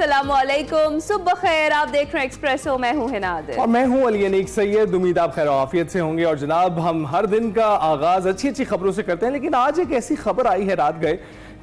अस्सलामुअलैकुम, सुबह खैर। आप देख रहे हैं एक्सप्रेसो, मैं हूं हिनाद और मैं हूं अली अनीक सैयद। उम्मीद आप खैर आफियत से होंगे। और जनाब, हम हर दिन का आगाज अच्छी अच्छी खबरों से करते हैं, लेकिन आज एक ऐसी खबर आई है रात गए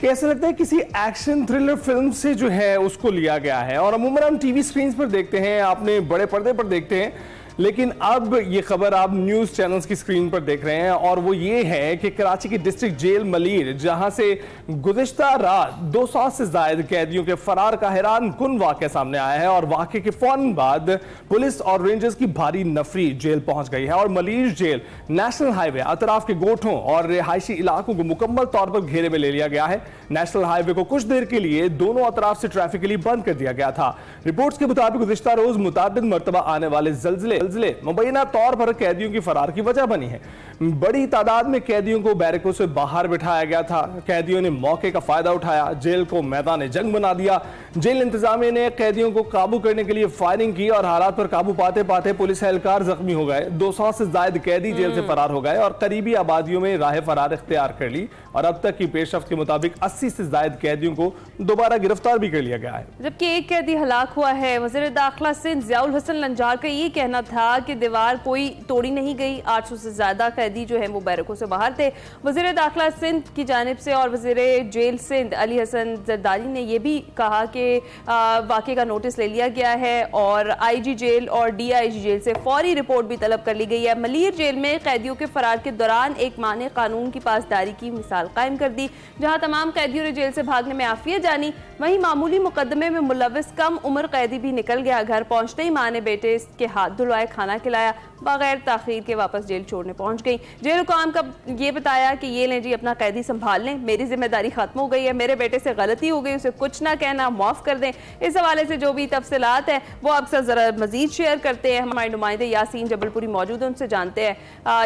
कि ऐसा लगता है किसी एक्शन थ्रिलर फिल्म से जो है उसको लिया गया है। और अमूमन हम टीवी स्क्रीन पर देखते हैं, आपने बड़े पर्दे पर देखते हैं, लेकिन अब ये खबर आप न्यूज़ चैनल्स की स्क्रीन पर देख रहे हैं। और वो ये है कि कराची की डिस्ट्रिक्ट जेल मलीर, जहां से गुज़िश्ता रात 200 से ज़ायद कैदियों के फरार का हैरान कुन वाक़या सामने आया है। और वाक़े के फौरन बाद पुलिस और रेंजर्स की भारी नफरी जेल पहुंच गई है। और मलीर जेल नेशनल हाईवे, अतराफ के गोठों और रिहायशी इलाकों को मुकम्मल तौर पर घेरे में ले लिया गया है। नेशनल हाईवे को कुछ देर के लिए दोनों अतराफ से ट्रैफिक के लिए बंद कर दिया गया था। रिपोर्ट्स के मुताबिक गुज़िश्ता रोज मुताबिद मरतबा आने वाले ज़लज़ले मुबैना तौर पर कैदियों की फरार की वजह बनी है। बड़ी तादाद में कैदियों को बैरकों से बाहर बिठाया गया था। कैदियों ने मौके का फायदा उठाया, जेल को मैदान जंग बना दिया। जेल इंतजामिया ने कैदियों को काबू करने के लिए फायरिंग की और हालात पर काबू पाते पाते पुलिस एहलकार जख्मी हो गए। 200 से ज्यादा कैदी जेल से फरार हो गए और करीबी आबादियों में राह फरार इख्तियार कर ली। और अब तक की पेशरफ्त के मुताबिक 80 से ज्यादा कैदियों को दोबारा गिरफ्तार भी कर लिया गया है, जबकि एक कैदी हलाक हुआ है। वज़ीर दाखिला सिंध ज़ियाउल हसन लंजार का ये कहना था कि दीवार कोई तोड़ी नहीं गई। 800 से ज्यादा कैदी जो है वो बैरकों से बाहर थे। वज़ीर दाखिला सिंध की जानिब से और वज़ीर जेल सिंध अली हसन जरदारी ने यह भी कहा कि वाक़े का नोटिस ले लिया गया है और IG जेल और DIG जेल से फौरी रिपोर्ट भी तलब कर ली गई है। मलीर जेल में कैदियों के फरार के दौरान एक माह ने कानून की पासदारी की मिसाल कायम कर दी। जहां तमाम कैदियों ने जेल से भागने में आफियत जानी, वहीं मामूली मुकदमे में मुलविस कम उम्र कैदी भी निकल गया। घर पहुंचते ही माँ ने बेटे के हाथ धुलवाए, खाना खिलाया, बगैर ताखीर के वापस जेल छोड़ने पहुंच गई। जेल हुकाम का ये बताया कि ये लें जी, अपना कैदी संभाल लें, मेरी जिम्मेदारी खत्म हो गई है, मेरे बेटे से गलती हो गई, उसे कुछ ना कहना, माफ कर दें। इस हवाले से जो भी तफसीलात है वो अक्सर जरा मजीद शेयर करते हैं हमारे नुमाइंदे यासीन जबलपुरी मौजूद है, उनसे जानते हैं।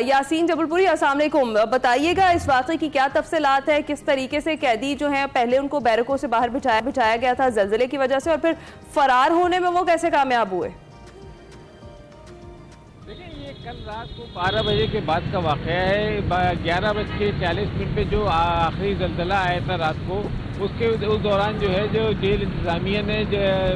यासीन जबलपुरी, अस्सलाम वालेकुम। बताइएगा इस वाक़े की क्या तफसीलात है, किस तरीके से कैदी जो है पहले उनको बैरकों से बाहर बिठाया गया था ज़लज़ले की वजह से, और फिर फरार होने में वो कैसे कामयाब हुए? कल रात को 12 बजे के बाद का वाक़या है। 11:40 पे जो आखिरी ज़लज़ला आया था रात को, उस दौरान जो है जो जेल इंतज़ामिया ने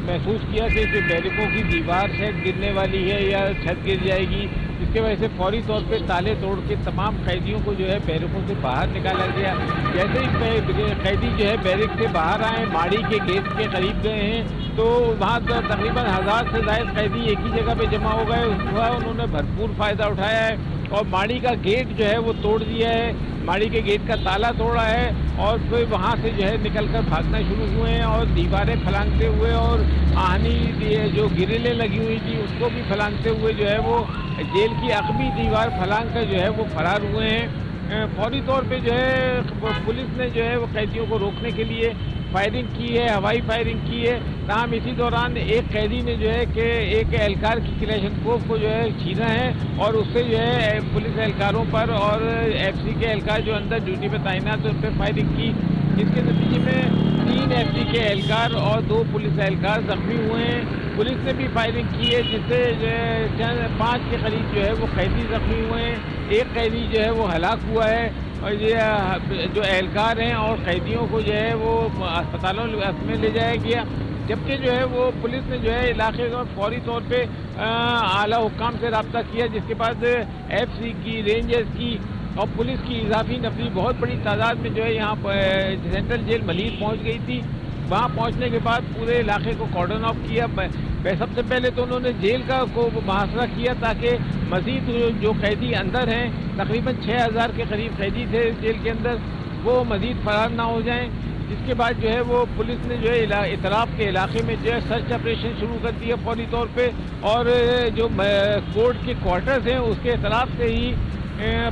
महसूस किया कि जो बैरकों की दीवार शायद गिरने वाली है या छत गिर जाएगी, जिसकी वजह से फौरी तौर पे ताले तोड़ के तमाम कैदियों को जो है बैरकों से बाहर निकाला गया। जैसे ही कैदी जो है बैरक से बाहर आए, माड़ी के गेट के करीब गए हैं, तो वहाँ तकरीबन 1000 से ज़ायद कैदी एक ही जगह पे जमा हो गए। उसका उन्होंने भरपूर फ़ायदा उठाया है और माड़ी का गेट जो है वो तोड़ दिया है, माड़ी के गेट का ताला तोड़ा है और फिर वहाँ से जो है निकलकर भागना शुरू हुए हैं और दीवारें फलांगते हुए और आहनी जो गिरिलें लगी हुई थी उसको भी फलांगते हुए जो है वो जेल की अकबी दीवार फलांग कर जो है वो फरार हुए हैं। फौरी तौर पे जो है पुलिस ने जो है वो कैदियों को रोकने के लिए फायरिंग की है, हवाई फायरिंग की है। तमाम इसी दौरान एक कैदी ने जो है कि एक एहलकार की क्लेशनकोफ को जो है छीना है और उससे जो है पुलिस एहलकारों पर और FC के एहलकार जो अंदर ड्यूटी पे तैनात है उन पर फायरिंग की। इसके नतीजे में 3 FC के एहलकार और 2 पुलिस एहलकार जख्मी हुए हैं। पुलिस ने भी फायरिंग की है जिससे जो है 5 के करीब जो है वो कैदी जख्मी हुए हैं। एक कैदी जो है वो हलाक हुआ है और ये जो एहलकार हैं और कैदियों को जो है वो अस्पतालों में ले जाया गया। जबकि जो है वो पुलिस ने जो है इलाके में फौरी तौर पे आला हुक्काम से रब्ता किया, जिसके बाद FC की, रेंजर्स की और पुलिस की इजाफी नफरी बहुत बड़ी तादाद में जो है यहाँ पर सेंट्रल जेल मलीर पहुँच गई थी। वहाँ पहुँचने के बाद पूरे इलाके को कॉर्डन ऑफ किया। सबसे पहले तो उन्होंने जेल को मुहासरा किया ताकि मज़ीद जो कैदी अंदर हैं, तकरीबन 6000 के करीब कैदी थे जेल के अंदर, वो मज़ीद फरार ना हो जाएं। जिसके बाद जो है वो पुलिस ने जो है इतराफ़ के इलाके में जो है सर्च ऑपरेशन शुरू कर दिया फौरी तौर पे और जो कोर्ट के क्वार्टर्स हैं उसके इतराफ़ से ही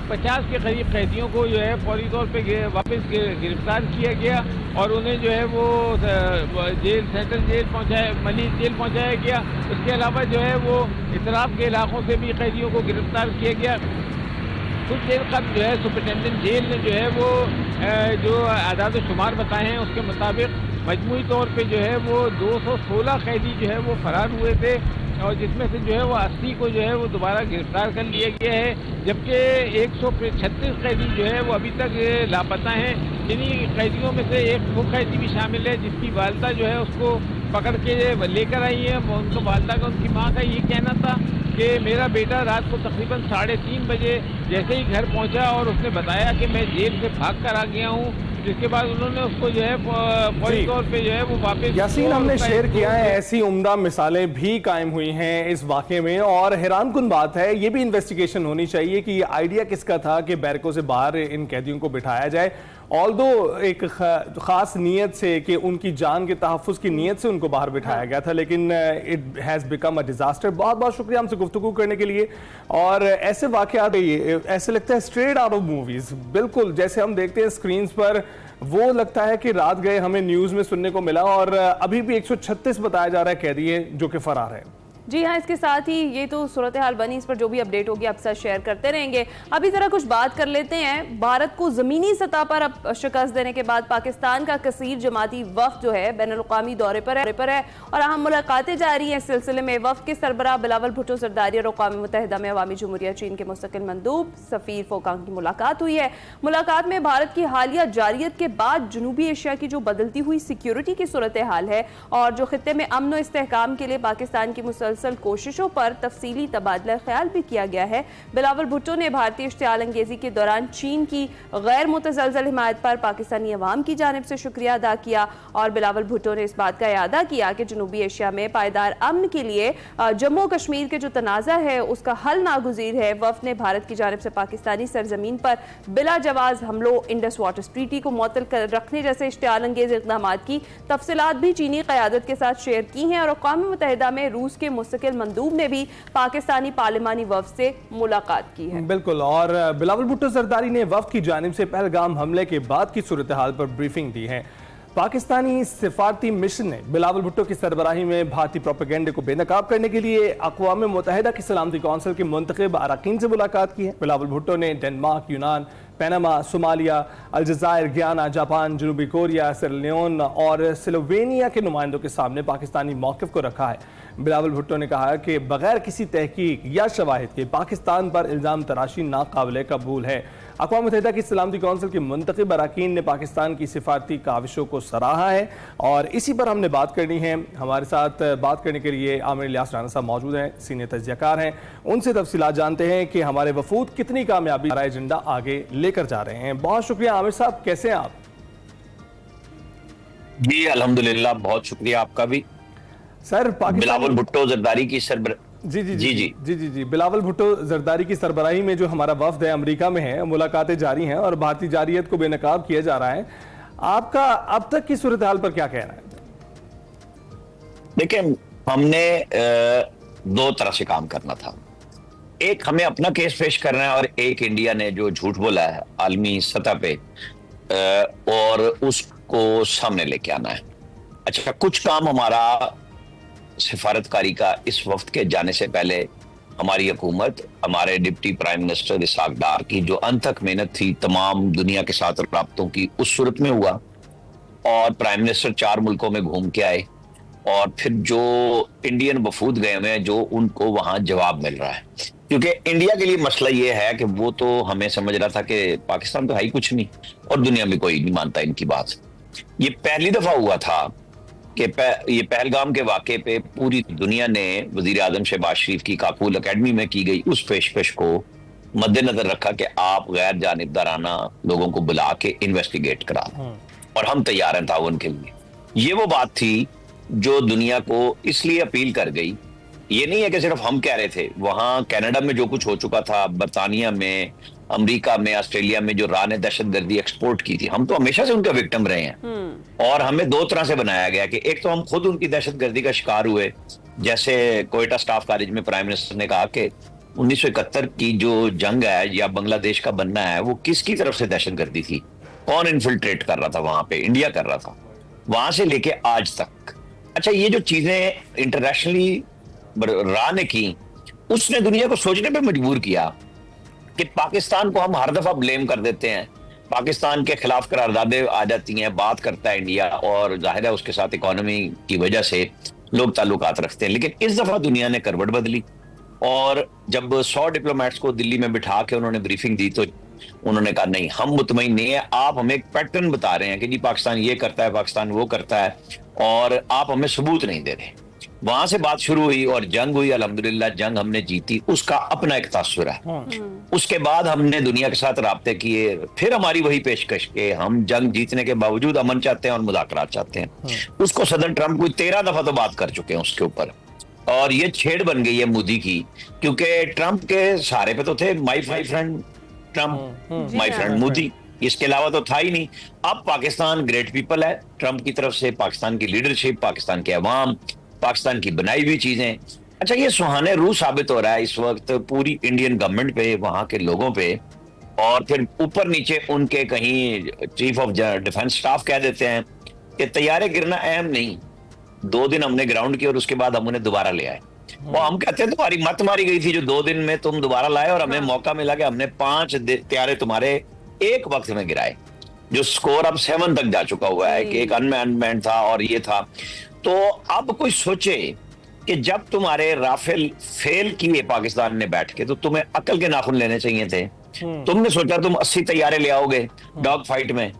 50 के करीब कैदियों को जो है फौरी तौर पे वापस गिरफ्तार किया गया और उन्हें जो है वो जेल, सेंट्रल जेल पहुंचाया, मलीर जेल पहुंचाया गया। उसके अलावा जो है वो इतराफ़ के इलाकों से भी कैदियों को गिरफ्तार किया गया। कुछ देर कब जो है सुपरिटेंडेंट जेल ने जो है वो जो आदाद शुमार बताए हैं उसके मुताबिक मजमूई तौर पे जो है वो 216 कैदी जो है वो फरार हुए थे और जिसमें से जो है वो 80 को जो है वो दोबारा गिरफ्तार कर लिया गया है, जबकि 136 कैदी जो है वो अभी तक लापता हैं। इन्हीं कैदियों में से एक वो कैदी भी शामिल है जिसकी वालदा जो है उसको पकड़ के लेकर आई है। उनका वालदा का, उनकी माँ का ये कहना था कि मेरा बेटा रात को तकरीबन 3:30 बजे जैसे ही घर पहुंचा और उसने बताया कि मैं जेल से भाग कर आ गया हूँ, जिसके बाद उन्होंने उसको जो है फौरी तौर पे जो है वो वापस। यासीन, हमने शेयर किया है, ऐसी उम्दा मिसालें भी कायम हुई हैं इस वाक़े में, और हैरानकुन बात है, ये भी इन्वेस्टिगेशन होनी चाहिए कि ये आइडिया किसका था कि बैरकों से बाहर इन कैदियों को बिठाया जाए। ऑल्दो एक ख़ास नीयत से कि उनकी जान के तहफ़्फ़ुज़ की नीयत से उनको बाहर बिठाया गया था, लेकिन it has become a disaster. बहुत बहुत शुक्रिया हमसे गुफ्तगू करने के लिए। और ऐसे वाक़यात ऐसे लगता है स्ट्रेट आउट ऑफ मूवीज़, बिल्कुल जैसे हम देखते हैं स्क्रीन्स पर, वो लगता है कि रात गए हमें न्यूज़ में सुनने को मिला। और अभी भी 136 बताया जा रहा है कैदी है जो कि फ़रार है। जी हाँ, इसके साथ ही ये तो सूरत हाल बनी, इस पर जो भी अपडेट होगी आपके साथ शेयर करते रहेंगे। अभी जरा कुछ बात कर लेते हैं। भारत को ज़मीनी सतह पर अब शिकस्त देने के बाद पाकिस्तान का कसीर जमाती वफ़द जो है बैनुल-अक़वामी दौरे पर है और अहम मुलाकातें जारी हैं। इस सिलसिले में वफ़द के सरबराह बिलावल भुट्टो ज़रदारी और अक़वाम मुत्तहिदा में अवामी जमहूरिया चीन के मुस्तकिल मंदूब सफ़ीर फोकांग की मुलाकात हुई है। मुलाकात में भारत की हालिया जारियत के बाद जनूबी एशिया की जो बदलती हुई सिक्योरिटी की सूरत हाल है और जो खित्ते में अमन व इस्तेहकाम के लिए पाकिस्तान की मुसलसल कोशिशों पर तफसीली तबादला ख्याल भी किया गया है। बिलावल भुट्टो ने भारतीय इश्तियाल अंगेजी के दौरान चीन की गैर मुतज़लज़ल हिमायत पर पाकिस्तानी अवाम की जानिब से शुक्रिया अदा किया और बिलावल भुट्टो ने इस बात का इयादा किया कि जनूबी एशिया में पायदार अमन के लिए जम्मू कश्मीर के जो तनाज़ा है उसका हल नागुज़ीर है। वफ़द ने भारत की जानिब से पाकिस्तानी सरजमीन पर बिला जवाज़ हमलों, इंडस वाटर ट्रीटी को मुअत्तल रखने जैसे इश्तियाल अंगेज इक़दामात की तफसीलात भी चीनी क़यादत के साथ शेयर की हैं और अक़वाम मुत्तहिदा में रूस के मुस्तकिल मंदूब ने भी पाकिस्तानी पार्लिमानी वफ़द से मुलाकात की है। बिल्कुल, और बिलावल भुट्टो ज़रदारी ने वफ़द की जानिब से पहलगाम हमले के बाद की सूरत हाल पर ब्रीफिंग दी है। पाकिस्तानी सिफारती मिशन ने बिलावल भुट्टो की सरबराही में भारतीय प्रोपेगेंडे को बेनकाब करने के लिए अक़वाम मुत्तहिदा की सलामती कौंसिल के मुंतखब अरकान से मुलाकात की है। बिलावल भुट्टो ने डेनमार्क, यूनान, पनामा, सोमालिया, अलजायर, गियाना, जापान, जनूबी कोरिया, सियरलियोन और स्लोवेनिया के नुमाइंदों के सामने पाकिस्तानी मौक़िफ़ को रखा है। बिलावल भुट्टो ने कहा कि बगैर किसी तहकीक या शवाहिद के पाकिस्तान पर इल्ज़ाम तराशी नाकाबिले कबूल है। अक़वाम मुत्तहिदा की सलामती कौंसिल के मुंतखब अरकान ने पाकिस्तान की सिफारती काविशों को सराहा है और इसी पर हमने बात करनी है। हमारे साथ बात करने के लिए आमिर इलियास राना साहब मौजूद हैं, सीनियर तज्ज़ियाकार हैं। उनसे तफसीलात जानते हैं कि हमारे वफूद कितनी कामयाबी हमारा एजेंडा आगे लेकर जा रहे हैं। बहुत शुक्रिया आमिर साहब, कैसे हैं आप? जी अल्हम्दुलिल्लाह, बहुत शुक्रिया आपका भी। सर, बिलावल भुट्टो जरदारी की जी बिलावल भुट्टो जरदारी की सरबराही में जो हमारा वफ्द है अमेरिका में है, मुलाकातें जारी हैं और भारतीय जारियत को बेनकाब किया जा रहा है। आपका अब तक की सूरत हाल पर क्या कहना है? देखिए, हमने दो तरह से काम करना था। एक, हमें अपना केस पेश करना है और एक, इंडिया ने जो झूठ बोला है आलमी सतह पे और उसको सामने लेके आना है। अच्छा, कुछ काम हमारा सिफारतकारी का इस वक्त के जाने से पहले हमारी हुकूमत, हमारे डिप्टी प्राइम मिनिस्टर इसहाक डार की जो अनथक मेहनत थी तमाम दुनिया के साथ राब्तों की, उस सूरत में हुआ और प्राइम मिनिस्टर 4 मुल्कों में घूम के आए और फिर जो इंडियन वफूद गए हुए हैं जो उनको वहां जवाब मिल रहा है। क्योंकि इंडिया के लिए मसला ये है कि वो तो हमें समझ रहा था कि पाकिस्तान तो है ही कुछ नहीं और दुनिया में कोई नहीं मानता इनकी बात। ये पहली दफा हुआ था कि ये पहलगाम के वाक़े पे पूरी दुनिया ने वजीर आजम शहबाज शरीफ की काकूल अकेडमी में की गई उस पेशकश को मद्देनजर रखा कि आप गैर जानिबदाराना लोगों को बुला के इन्वेस्टिगेट करा और हम तैयार हैं ताउन के लिए। ये वो बात थी जो दुनिया को इसलिए अपील कर गई। ये नहीं है कि सिर्फ हम कह रहे थे, वहां कनाडा में जो कुछ हो चुका था, बरतानिया में, अमेरिका में, ऑस्ट्रेलिया में जो राह ने दहशतगर्दी एक्सपोर्ट की थी, हम तो हमेशा से उनका विक्टिम रहे हैं और हमें दो तरह से बनाया गया कि एक तो हम खुद उनकी दहशतगर्दी का शिकार हुए, जैसे कोयटा स्टाफ कॉलेज में प्राइम मिनिस्टर ने कहा कि 1971 की जो जंग है या बांग्लादेश का बनना है वो किसकी तरफ से दहशतगर्दी थी, कौन इन्फिल्ट्रेट कर रहा था वहां पे, इंडिया कर रहा था, वहां से लेके आज तक। अच्छा, ये जो चीजें इंटरनेशनली राह ने की उसने दुनिया को सोचने पे मजबूर किया कि पाकिस्तान को हम हर दफा ब्लेम कर देते हैं, पाकिस्तान के खिलाफ करारदादें आ जाती हैं, बात करता है इंडिया और जाहिर है उसके साथ इकोनॉमी की वजह से लोग ताल्लुकात रखते हैं। लेकिन इस दफा दुनिया ने करवट बदली और जब 100 डिप्लोमेट्स को दिल्ली में बिठा के उन्होंने ब्रीफिंग दी तो उन्होंने कहा नहीं, हम मुतमईन नहीं है, आप हमें एक पैटर्न बता रहे हैं कि जी पाकिस्तान ये करता है, पाकिस्तान वो करता है, और आप हमें सबूत नहीं दे रहे। वहां से बात शुरू हुई और जंग हुई। अल्हम्दुलिल्लाह जंग हमने जीती, उसका अपना एक तासुर है। उसके बाद हमने दुनिया के साथ राब्ते किए, फिर हमारी वही पेशकश के हम जंग जीतने के बावजूद अमन चाहते हैं और मुज़ाकरात चाहते हैं। उसको सदर ट्रंप कोई 13 दफा तो बात कर चुके हैं उसके ऊपर, और ये छेड़ बन गई है मोदी की, क्योंकि ट्रंप के सहारे पे तो थे my friend Trump, my friend Modi, इसके अलावा तो था ही नहीं। अब पाकिस्तान ग्रेट पीपल है ट्रंप की तरफ से, पाकिस्तान की लीडरशिप, पाकिस्तान के अवाम, पाकिस्तान की बनाई हुई चीजें। अच्छा, ये सुहाने रूह साबित हो रहा है इस वक्त पूरी इंडियन गवर्नमेंट पे, वहां के लोगों पे, और फिर ऊपर नीचे उनके कहीं चीफ ऑफ डिफेंस स्टाफ कह देते हैं कि तैयारे गिरना अहम नहीं, 2 दिन हमने ग्राउंड किया और उसके बाद हम उन्हें दोबारा ले आए। वो हम कहते हैं तुम्हारी मत मारी गई थी जो 2 दिन में तुम दोबारा लाए, और हमें मौका मिला कि हमने 5 तैयारे तुम्हारे एक वक्त में गिराए, जो स्कोर अब 7 तक जा चुका हुआ है कि एक अनमैन्ड था और ये था। तो अब कोई सोचे कि जब तुम्हारे राफेल फेल किए पाकिस्तान ने बैठ के, तो तुम्हें अकल के नाखून लेने चाहिए थे। तुमने सोचा तुम 80 तैयारे ले आओगे डॉग फाइट में,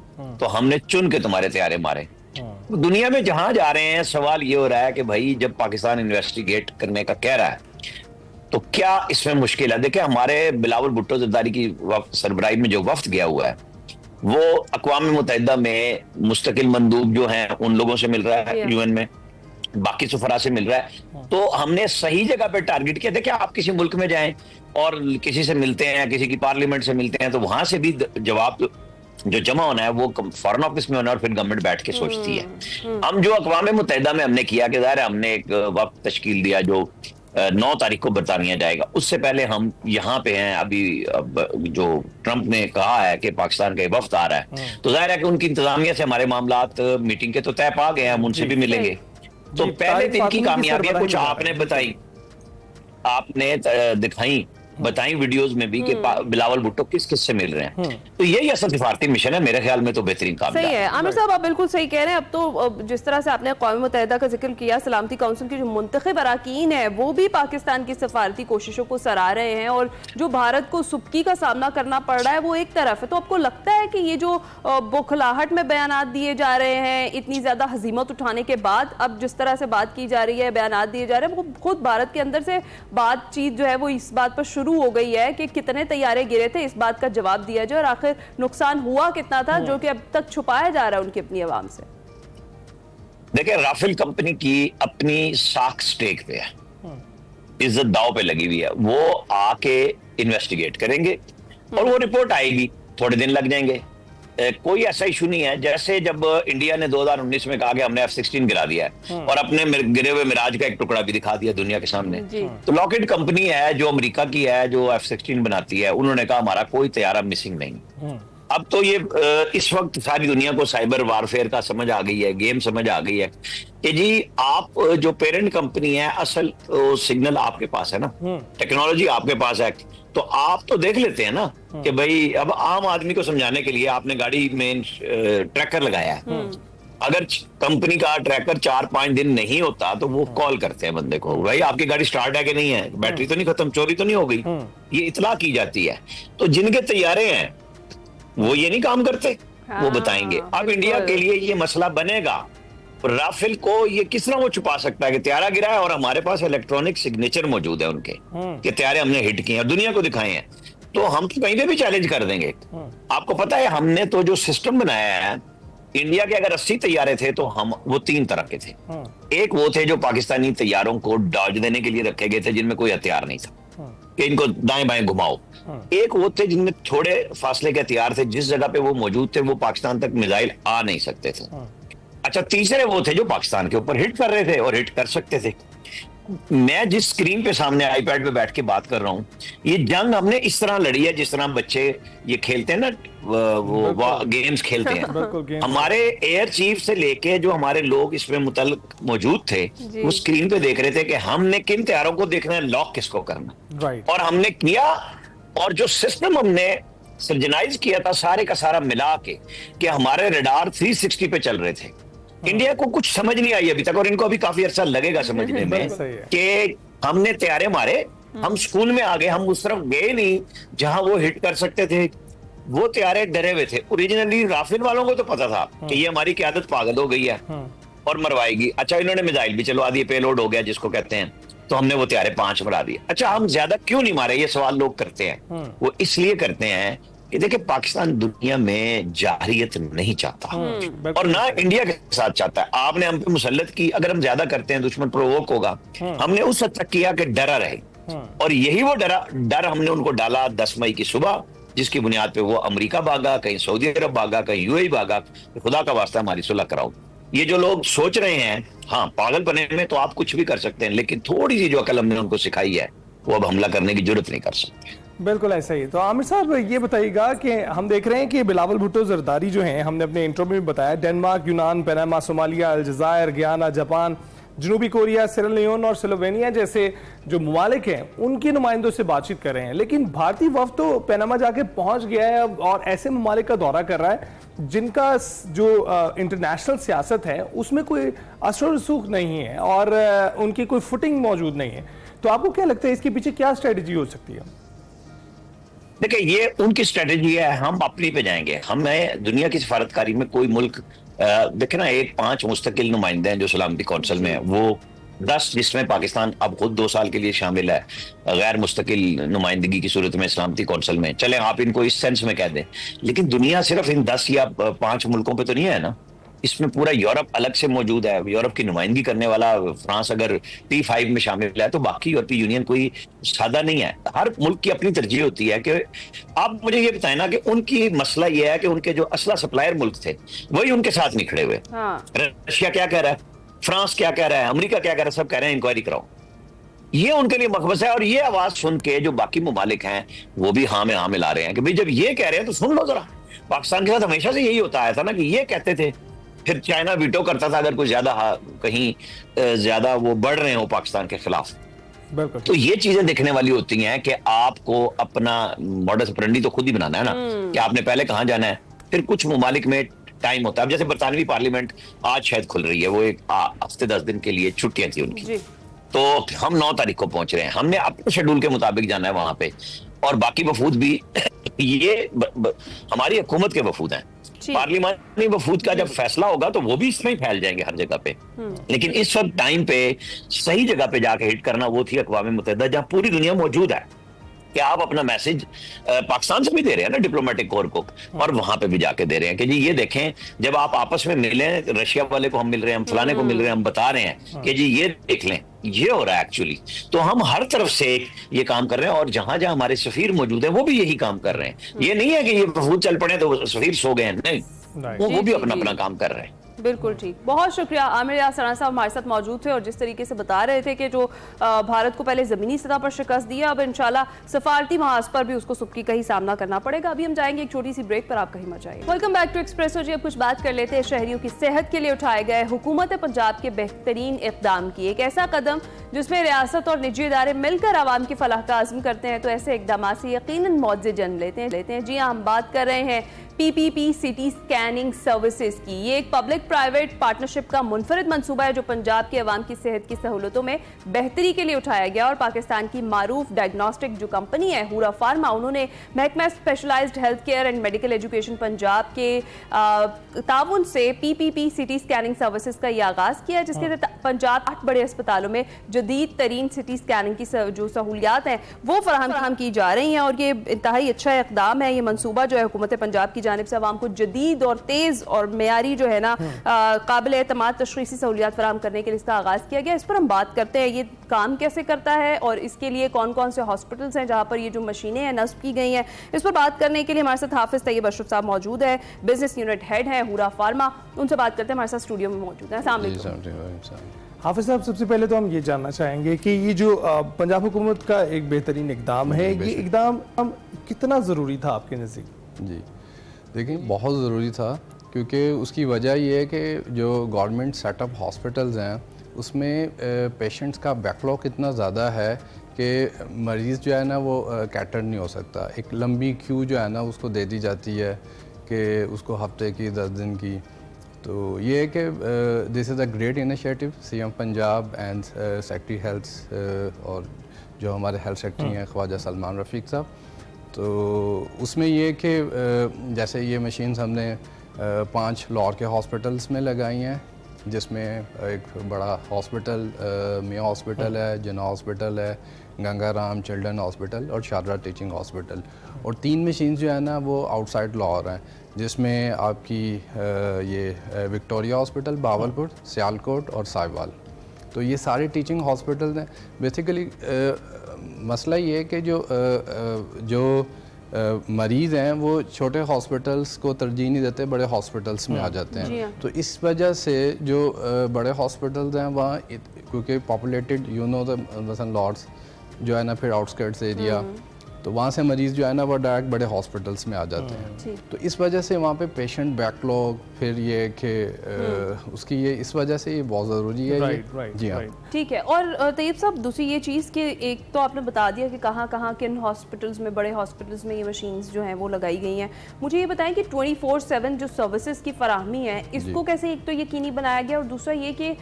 तो हमने चुन के तुम्हारे तैयारे मारे। दुनिया में जहां जा रहे हैं सवाल ये हो रहा है कि भाई जब पाकिस्तान इन्वेस्टिगेट करने का कह रहा है तो क्या इसमें मुश्किल है? देखिए, हमारे बिलावल भुट्टो जरदारी की सरबराही में जो वफ्द गया हुआ है वो अक़वाम मुत्तहिदा में मुस्तकिल मंदूब जो हैं उन लोगों से मिल रहा है, यूएन में बाकी सफरा से मिल रहा है। तो हमने सही जगह पे टारगेट किया। देखिए, आप किसी मुल्क में जाएं और किसी से मिलते हैं, किसी की पार्लियामेंट से मिलते हैं, तो वहां से भी जवाब जो जमा होना है वो फॉरेन ऑफिस में होना है और फिर गवर्नमेंट बैठ के सोचती है। हम जो अक़वाम मुत्तहिदा में हमने किया कि ज़ाहिर है हमने एक वक्त तश्कील दिया जो 9 तारीख को बरतानिया जाएगा, उससे पहले हम यहाँ पे हैं। अभी जो ट्रंप ने कहा है कि पाकिस्तान का वफ्द आ रहा है, तो जाहिर है कि उनकी इंतजामिया से हमारे मामलात मीटिंग के तो तय पा गए हैं, हम उनसे भी मिलेंगे। तो पहले दिन की कामयाबियां कुछ आपने बताई, आपने दिखाई, बताई वीडियोस में भी कि बिलावल भुट्टो किस किस से मिल रहे हैं। तो यही असल सिफारती मिशन है, मेरे ख्याल में तो बेहतरीन काम सही है। आमिर साहब, आप बिल्कुल सही कह रहे हैं। अब तो जिस तरह से आपने क़ौम मुत्तहिदा का जिक्र किया, सलामती काउंसिल की जो मुंतखब अरकान है वो भी पाकिस्तान की सफारती कोशिशों को सराह रहे हैं, और जो भारत को सुबकी का सामना करना पड़ रहा है वो एक तरफ है। तो आपको लगता है कि ये जो बौखलाहट में बयानात दिए जा रहे हैं, इतनी ज्यादा हजीमत उठाने के बाद अब जिस तरह से बात की जा रही है, बयानात दिए जा रहे हैं, वो खुद भारत के अंदर से बातचीत जो है वो इस बात पर शुरू हो गई है कि कितने तैयारे गिरे थे, इस बात का जवाब दिया जाए, और आखिर नुकसान हुआ कितना था जो कि अब तक छुपाया जा रहा है उनकी अपनी आवाम से। देखिए, राफेल कंपनी की अपनी साख स्टेक पे है, इज्जत दाव पे लगी हुई है। वो आके इन्वेस्टिगेट करेंगे और वो रिपोर्ट आएगी, थोड़े दिन लग जाएंगे। कोई ऐसा इशू नहीं है। जैसे जब इंडिया ने 2019 में कहा कि हमने F-16 गिरा दिया है और अपने गिरे हुए मिराज का एक टुकड़ा भी दिखा दिया दुनिया के सामने, तो लॉकहीड कंपनी है जो अमेरिका की है, जो F-16 बनाती है, उन्होंने कहा हमारा कोई तैयारा मिसिंग नहीं। अब तो ये इस वक्त सारी दुनिया को साइबर वारफेयर का समझ आ गई है, गेम समझ आ गई है कि जी आप जो पेरेंट कंपनी है, असल सिग्नल आपके पास है ना, टेक्नोलॉजी आपके पास है, तो आप तो देख लेते हैं ना कि भाई अब आम आदमी को समझाने के लिए आपने गाड़ी में ट्रैकर लगाया है। अगर कंपनी का ट्रैकर 4-5 दिन नहीं होता तो वो कॉल करते हैं बंदे को, भाई आपकी गाड़ी स्टार्ट है कि नहीं है, बैटरी तो नहीं खत्म, चोरी तो नहीं हो गई, ये इतला की जाती है। तो जिनके तैयारे हैं वो ये नहीं काम करते, वो बताएंगे। अब इंडिया के लिए ये मसला बनेगा, राफेल को ये किस तरह वो छुपा सकता है कि त्यारा गिरा है और हमारे पास इलेक्ट्रॉनिक सिग्नेचर मौजूद है उनके कि त्यारे हमने हिट किए और दुनिया को दिखाए हैं, तो हम तो कहीं पे भी चैलेंज कर देंगे। आपको पता है हमने तो जो सिस्टम बनाया है, इंडिया के अगर 80 तैयारे थे तो हम वो 3 तरह के थे। एक वो थे जो पाकिस्तानी तैयारों को डॉज देने के लिए रखे गए थे, जिनमें कोई हथियार नहीं था कि इनको दाएं बाएं घुमाओ। एक वो थे जिनमें थोड़े फासले के हथियार थे, जिस जगह पे वो मौजूद थे वो पाकिस्तान तक मिसाइल आ नहीं सकते थे। अच्छा, तीसरे वो थे जो पाकिस्तान के ऊपर हिट कर रहे थे और हिट कर सकते थे। मैं जिस स्क्रीन पे सामने आईपैड पे बैठ के बात कर रहा हूँ, ये जंग हमने इस तरह लड़ी है जिस तरह बच्चे ये खेलते हैं ना, वो गेम्स खेलते हैं। हमारे एयर चीफ से लेके जो हमारे लोग इसमें मुतल्लिक मौजूद थे, वो स्क्रीन पे देख रहे थे कि हमने किन तैयारों को देखना है, लॉक किसको करना, और हमने किया। और जो सिस्टम हमने सर्जनाइज किया था सारे का सारा मिला के कि हमारे रडार 360 पे चल रहे थे। इंडिया को कुछ समझ नहीं आई अभी तक, और इनको अभी काफी अरसा लगेगा समझने में कि हमने तैयारे मारे हम स्कूल में आ गए, हम उस तरफ गए नहीं जहां वो हिट कर सकते थे। वो तैयारे डरे हुए थे। ओरिजिनली राफेल वालों को तो पता था कि ये हमारी क्यादत पागल हो गई है और मरवाएगी। अच्छा, इन्होंने मिसाइल भी चलवा दिए, पेलोड हो गया जिसको कहते हैं, तो हमने वो तैयारे 5 मरा दिए। अच्छा, हम ज्यादा क्यों नहीं मारे, ये सवाल लोग करते हैं। वो इसलिए करते हैं कि देखिए, पाकिस्तान दुनिया में जाहिरियत नहीं चाहता और ना इंडिया के साथ चाहता है। आपने हम पे मुसल्लत की, अगर हम ज्यादा करते हैं दुश्मन प्रोवोक होगा। हमने उस हद तक किया कि डरा रहे, और यही वो डर हमने उनको डाला 10 मई की सुबह, जिसकी बुनियाद पे वो अमेरिका भागा, कहीं सऊदी अरब भागा, कहीं यूएई भागा। खुदा का वास्ता हमारी सुलह कराओ। ये जो लोग सोच रहे हैं, हाँ, पागल बने में तो आप कुछ भी कर सकते हैं, लेकिन थोड़ी सी जो अकल हमने उनको सिखाई है, वो अब हमला करने की जरूरत नहीं कर सकते। बिल्कुल ऐसा ही। तो आमिर साहब, ये बताइएगा कि हम देख रहे हैं कि बिलावल भुट्टो जरदारी जो हैं, हमने अपने इंट्रो में बताया, डेनमार्क, यूनान, पनामा, सोमालिया, अलजायर, गियाना, जापान, जनूबी कोरिया, सियरा और स्लोवेनिया जैसे जो ममालिक हैं, उनके नुमाइंदों से बातचीत कर रहे हैं। लेकिन भारतीय वफ्द तो पनामा जाके पहुंच गया है और ऐसे ममालिक का दौरा कर रहा है जिनका जो इंटरनेशनल सियासत है उसमें कोई असर रसूख नहीं है और उनकी कोई फुटिंग मौजूद नहीं है। तो आपको क्या लगता है इसके पीछे क्या स्ट्रेटजी हो सकती है? देखिए, ये उनकी स्ट्रेटेजी है, हम अपनी पे जाएंगे। हमें दुनिया की सफारतकारी में कोई मुल्क, देखे ना, 5 मुस्तकिल नुमाइंदे हैं जो सलामती कौंसिल में है, वो 10 जिसमें पाकिस्तान अब खुद 2 साल के लिए शामिल है गैर मुस्तकिल नुमाइंदगी की सूरत में सलामती कौंसिल में। चले आप इनको इस सेंस में कह दें, लेकिन दुनिया सिर्फ इन 10 या 5 मुल्कों पे तो नहीं है ना। इसमें पूरा यूरोप अलग से मौजूद है। यूरोप की नुमाइंदगी करने वाला फ्रांस अगर T5 में शामिल है, तो बाकी यूरोपीय यूनियन कोई सादा नहीं है। हर मुल्क की अपनी तरजीह होती है कि आप मुझे ये बताएं ना कि उनकी मसला ये है कि उनके जो असला सप्लायर मुल्क थे वही उनके साथ नहीं खड़े हुए। रशिया क्या कह रहा है, फ्रांस क्या कह रहा है, अमेरिका क्या कह रहा है, सब कह रहे हैं इंक्वायरी कराओ। ये उनके लिए मकबस है। और ये आवाज सुन के जो बाकी ममालिक हैं वो भी हाँ में हाँ मिला रहे हैं कि भाई जब ये कह रहे हैं तो सुन लो जरा। पाकिस्तान के साथ हमेशा से यही होता आया था ना कि ये कहते थे, फिर चाइना वीटो करता था अगर कोई ज्यादा कहीं ज्यादा वो बढ़ रहे हो पाकिस्तान के खिलाफ। तो ये चीजें देखने वाली होती हैं कि आपको अपना मॉडस ऑपरेंडी तो खुद ही बनाना है ना, कि आपने पहले कहां जाना है। फिर कुछ ममालिक में टाइम होता है। अब जैसे बरतानवी पार्लियामेंट आज शायद खुल रही है, वो एक हफ्ते 10 दिन के लिए छुट्टियां थी उनकी, तो हम 9 तारीख को पहुंच रहे हैं। हमने अपने शेड्यूल के मुताबिक जाना है वहां पे, और बाकी वफूद भी ये हमारी हुकूमत के वफूद हैं। पार्लिमानी वफूद का जब फैसला होगा तो वो भी इसमें ही फैल जाएंगे हर जगह पे। लेकिन इस वक्त टाइम पे सही जगह पे जाके हिट करना वो थी अक़वाम मुत्तहिदा, जहां पूरी दुनिया मौजूद है कि आप अपना मैसेज पाकिस्तान से भी दे रहे हैं ना, डिप्लोमेटिक कोर को, और वहां पे भी जाके दे रहे हैं कि जी ये देखें, जब आप आपस में मिले, रशिया वाले को हम मिल रहे हैं, हम फलाने को मिल रहे हैं, हम बता रहे हैं कि जी ये देख लें ये हो रहा है एक्चुअली। तो हम हर तरफ से ये काम कर रहे हैं, और जहां जहां हमारे सफीर मौजूद है वो भी यही काम कर रहे हैं। ये नहीं है कि ये वफूद चल पड़े तो सफीर सो गए हैं, नहीं, वो भी अपना अपना काम कर रहे हैं। बिल्कुल ठीक, बहुत शुक्रिया। आमिर यार सराना साहब हमारे साथ मौजूद थे और जिस तरीके से बता रहे थे कि जो भारत को पहले ज़मीनी सतह पर शिकस्त दिया, अब इंशाल्लाह सफारती महाज पर भी उसको सुबकी का ही सामना करना पड़ेगा। अभी हम जाएंगे एक छोटी सी ब्रेक पर, आप कहीं मत जाइए। वेलकम बैक टू एक्सप्रेसो जी। अब कुछ बात कर लेते हैं शहरियों की सेहत के लिए उठाए गए हुकूमत पंजाब के बेहतरीन इक़दाम की। एक ऐसा कदम जिसमें रियासत और निजी इदारे मिलकर आवाम की फलाह का आज़म करते हैं, तो ऐसे इक़दाम से यकीनन मौजे जन्म लेते हैं। जी हाँ, हम बात कर रहे हैं PPP सिटी स्कैनिंग सर्विसेज की। ये एक पब्लिक प्राइवेट पार्टनरशिप का मुनफरद मंसूबा है जो पंजाब के अवाम की सेहत की सहूलतों में बेहतरी के लिए उठाया गया। और पाकिस्तान की मारूफ डायग्नोस्टिक जो कंपनी है हुरा फार्मा, उन्होंने महकमा specialised health care and medical education Punjab के ताउन से PPP सिटी स्कैनिंग सर्विसेज का ये आगाज किया, जिसके तहत पंजाब 8 बड़े अस्पतालों में जदीद तरीन सिटी स्कैनिंग की जो सहूलियात हैं वो फराहम की जा रही हैं। और ये इंतहाई अच्छा इक़दाम है। ये मनसूबा जो है हुकूमत पंजाब की जानिब से आवाम को जदीद और तेज और मेयारी जो है ना काबिल एतमाद तशख़ीसी सहूलियात फराहम करने के लिए इसका आगाज किया गया। इस पर हम बात करते हैं, ये काम कैसे करता है और इसके लिए कौन कौन से हॉस्पिटल्स हैं जहां पर ये जो मशीनें हैं नस्ब की गई हैं। इस पर बात करने के लिए हमारे साथ हाफिज तैयब अशरफ साहब मौजूद है, बिजनेस यूनिट हेड है हुरा फार्मा। उनसे बात करते हैं, हमारे साथ स्टूडियो में मौजूद है। अस्सलाम वालेकुम हाफिज साहब, सबसे पहले तो हम ये जानना चाहेंगे कि ये जो पंजाब हुकूमत का एक बेहतरीन इक़दाम है, ये इक़दाम कितना ज़रूरी था आपके नज़दीक? जी देखिए, बहुत ज़रूरी था, क्योंकि उसकी वजह ये है कि जो गवर्नमेंट सेटअप हॉस्पिटल्स हैं उसमें पेशेंट्स का बैकलॉग इतना ज़्यादा है कि मरीज़ जो है ना वो कैटर नहीं हो सकता। एक लंबी क्यू जो है ना उसको दे दी जाती है कि उसको हफ्ते की 10 दिन की। तो ये है कि this is a great initiative CM Punjab and secretary health और जो हमारे हेल्थ सेक्रेटरी हैं ख्वाजा सलमान रफ़ीक साहब। तो उसमें ये कि जैसे ये मशीन्स हमने 5 लाहौर के हॉस्पिटल्स में लगाई हैं, जिसमें एक बड़ा हॉस्पिटल मियाँ हॉस्पिटल है, जिन्ना हॉस्पिटल है, गंगाराम चिल्ड्रन हॉस्पिटल और शारदा टीचिंग हॉस्पिटल। और 3 मशीन्स जो है ना वो आउटसाइड लाहौर हैं, जिसमें आपकी ये विक्टोरिया हॉस्पिटल बावलपुर, सियालकोट और साहिवाल। तो ये सारे टीचिंग हॉस्पिटल हैं। बेसिकली मसला ये है कि जो मरीज़ हैं वो छोटे हॉस्पिटल्स को तरजीह नहीं देते, बड़े हॉस्पिटल्स में आ जाते हैं। तो इस वजह से जो बड़े हॉस्पिटल्स हैं वहाँ क्योंकि पॉपुलेटेड मसलन लॉर्ड्स जो है ना, फिर आउटस्कर्ट्स एरिया, तो वहाँ से मरीज़ जो है ना वो डायरेक्ट बड़े हॉस्पिटल्स में आ जाते हैं। तो इस वजह से वहाँ पे पेशेंट बैकलॉग, फिर ये कि उसकी ये इस वजह से ये बहुत ज़रूरी है। राइट, जी हाँ, ठीक है। और तैयब साहब, दूसरी ये चीज़ कि एक तो आपने बता दिया कि कहाँ कहाँ किन हॉस्पिटल्स में, बड़े हॉस्पिटल्स में ये मशीन्स जो हैं वो लगाई गई हैं। मुझे ये बताएं कि 24/7 जो सर्विसेज की फराहमी है इसको कैसे एक तो यकीनी बनाया गया, और दूसरा ये कि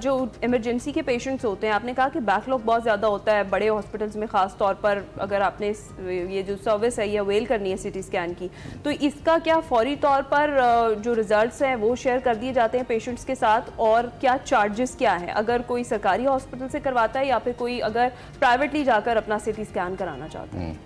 जो इमरजेंसी के पेशेंट्स होते हैं, आपने कहा कि बैकलॉग बहुत ज़्यादा होता है बड़े हॉस्पिटल्स में, ख़ास तौर पर अगर आपने ये जो सर्विस है ये अवेल करनी है सिटी स्कैन की, तो इसका क्या फौरी तौर पर जो रिजल्ट्स हैं वो शेयर कर दिए जाते हैं पेशेंट्स के साथ, और क्या चार्जेस क्या हैं अगर कोई सरकारी हॉस्पिटल से करवाता है या फिर कोई अगर प्राइवेटली जाकर अपना सिटी स्कैन कराना चाहता है?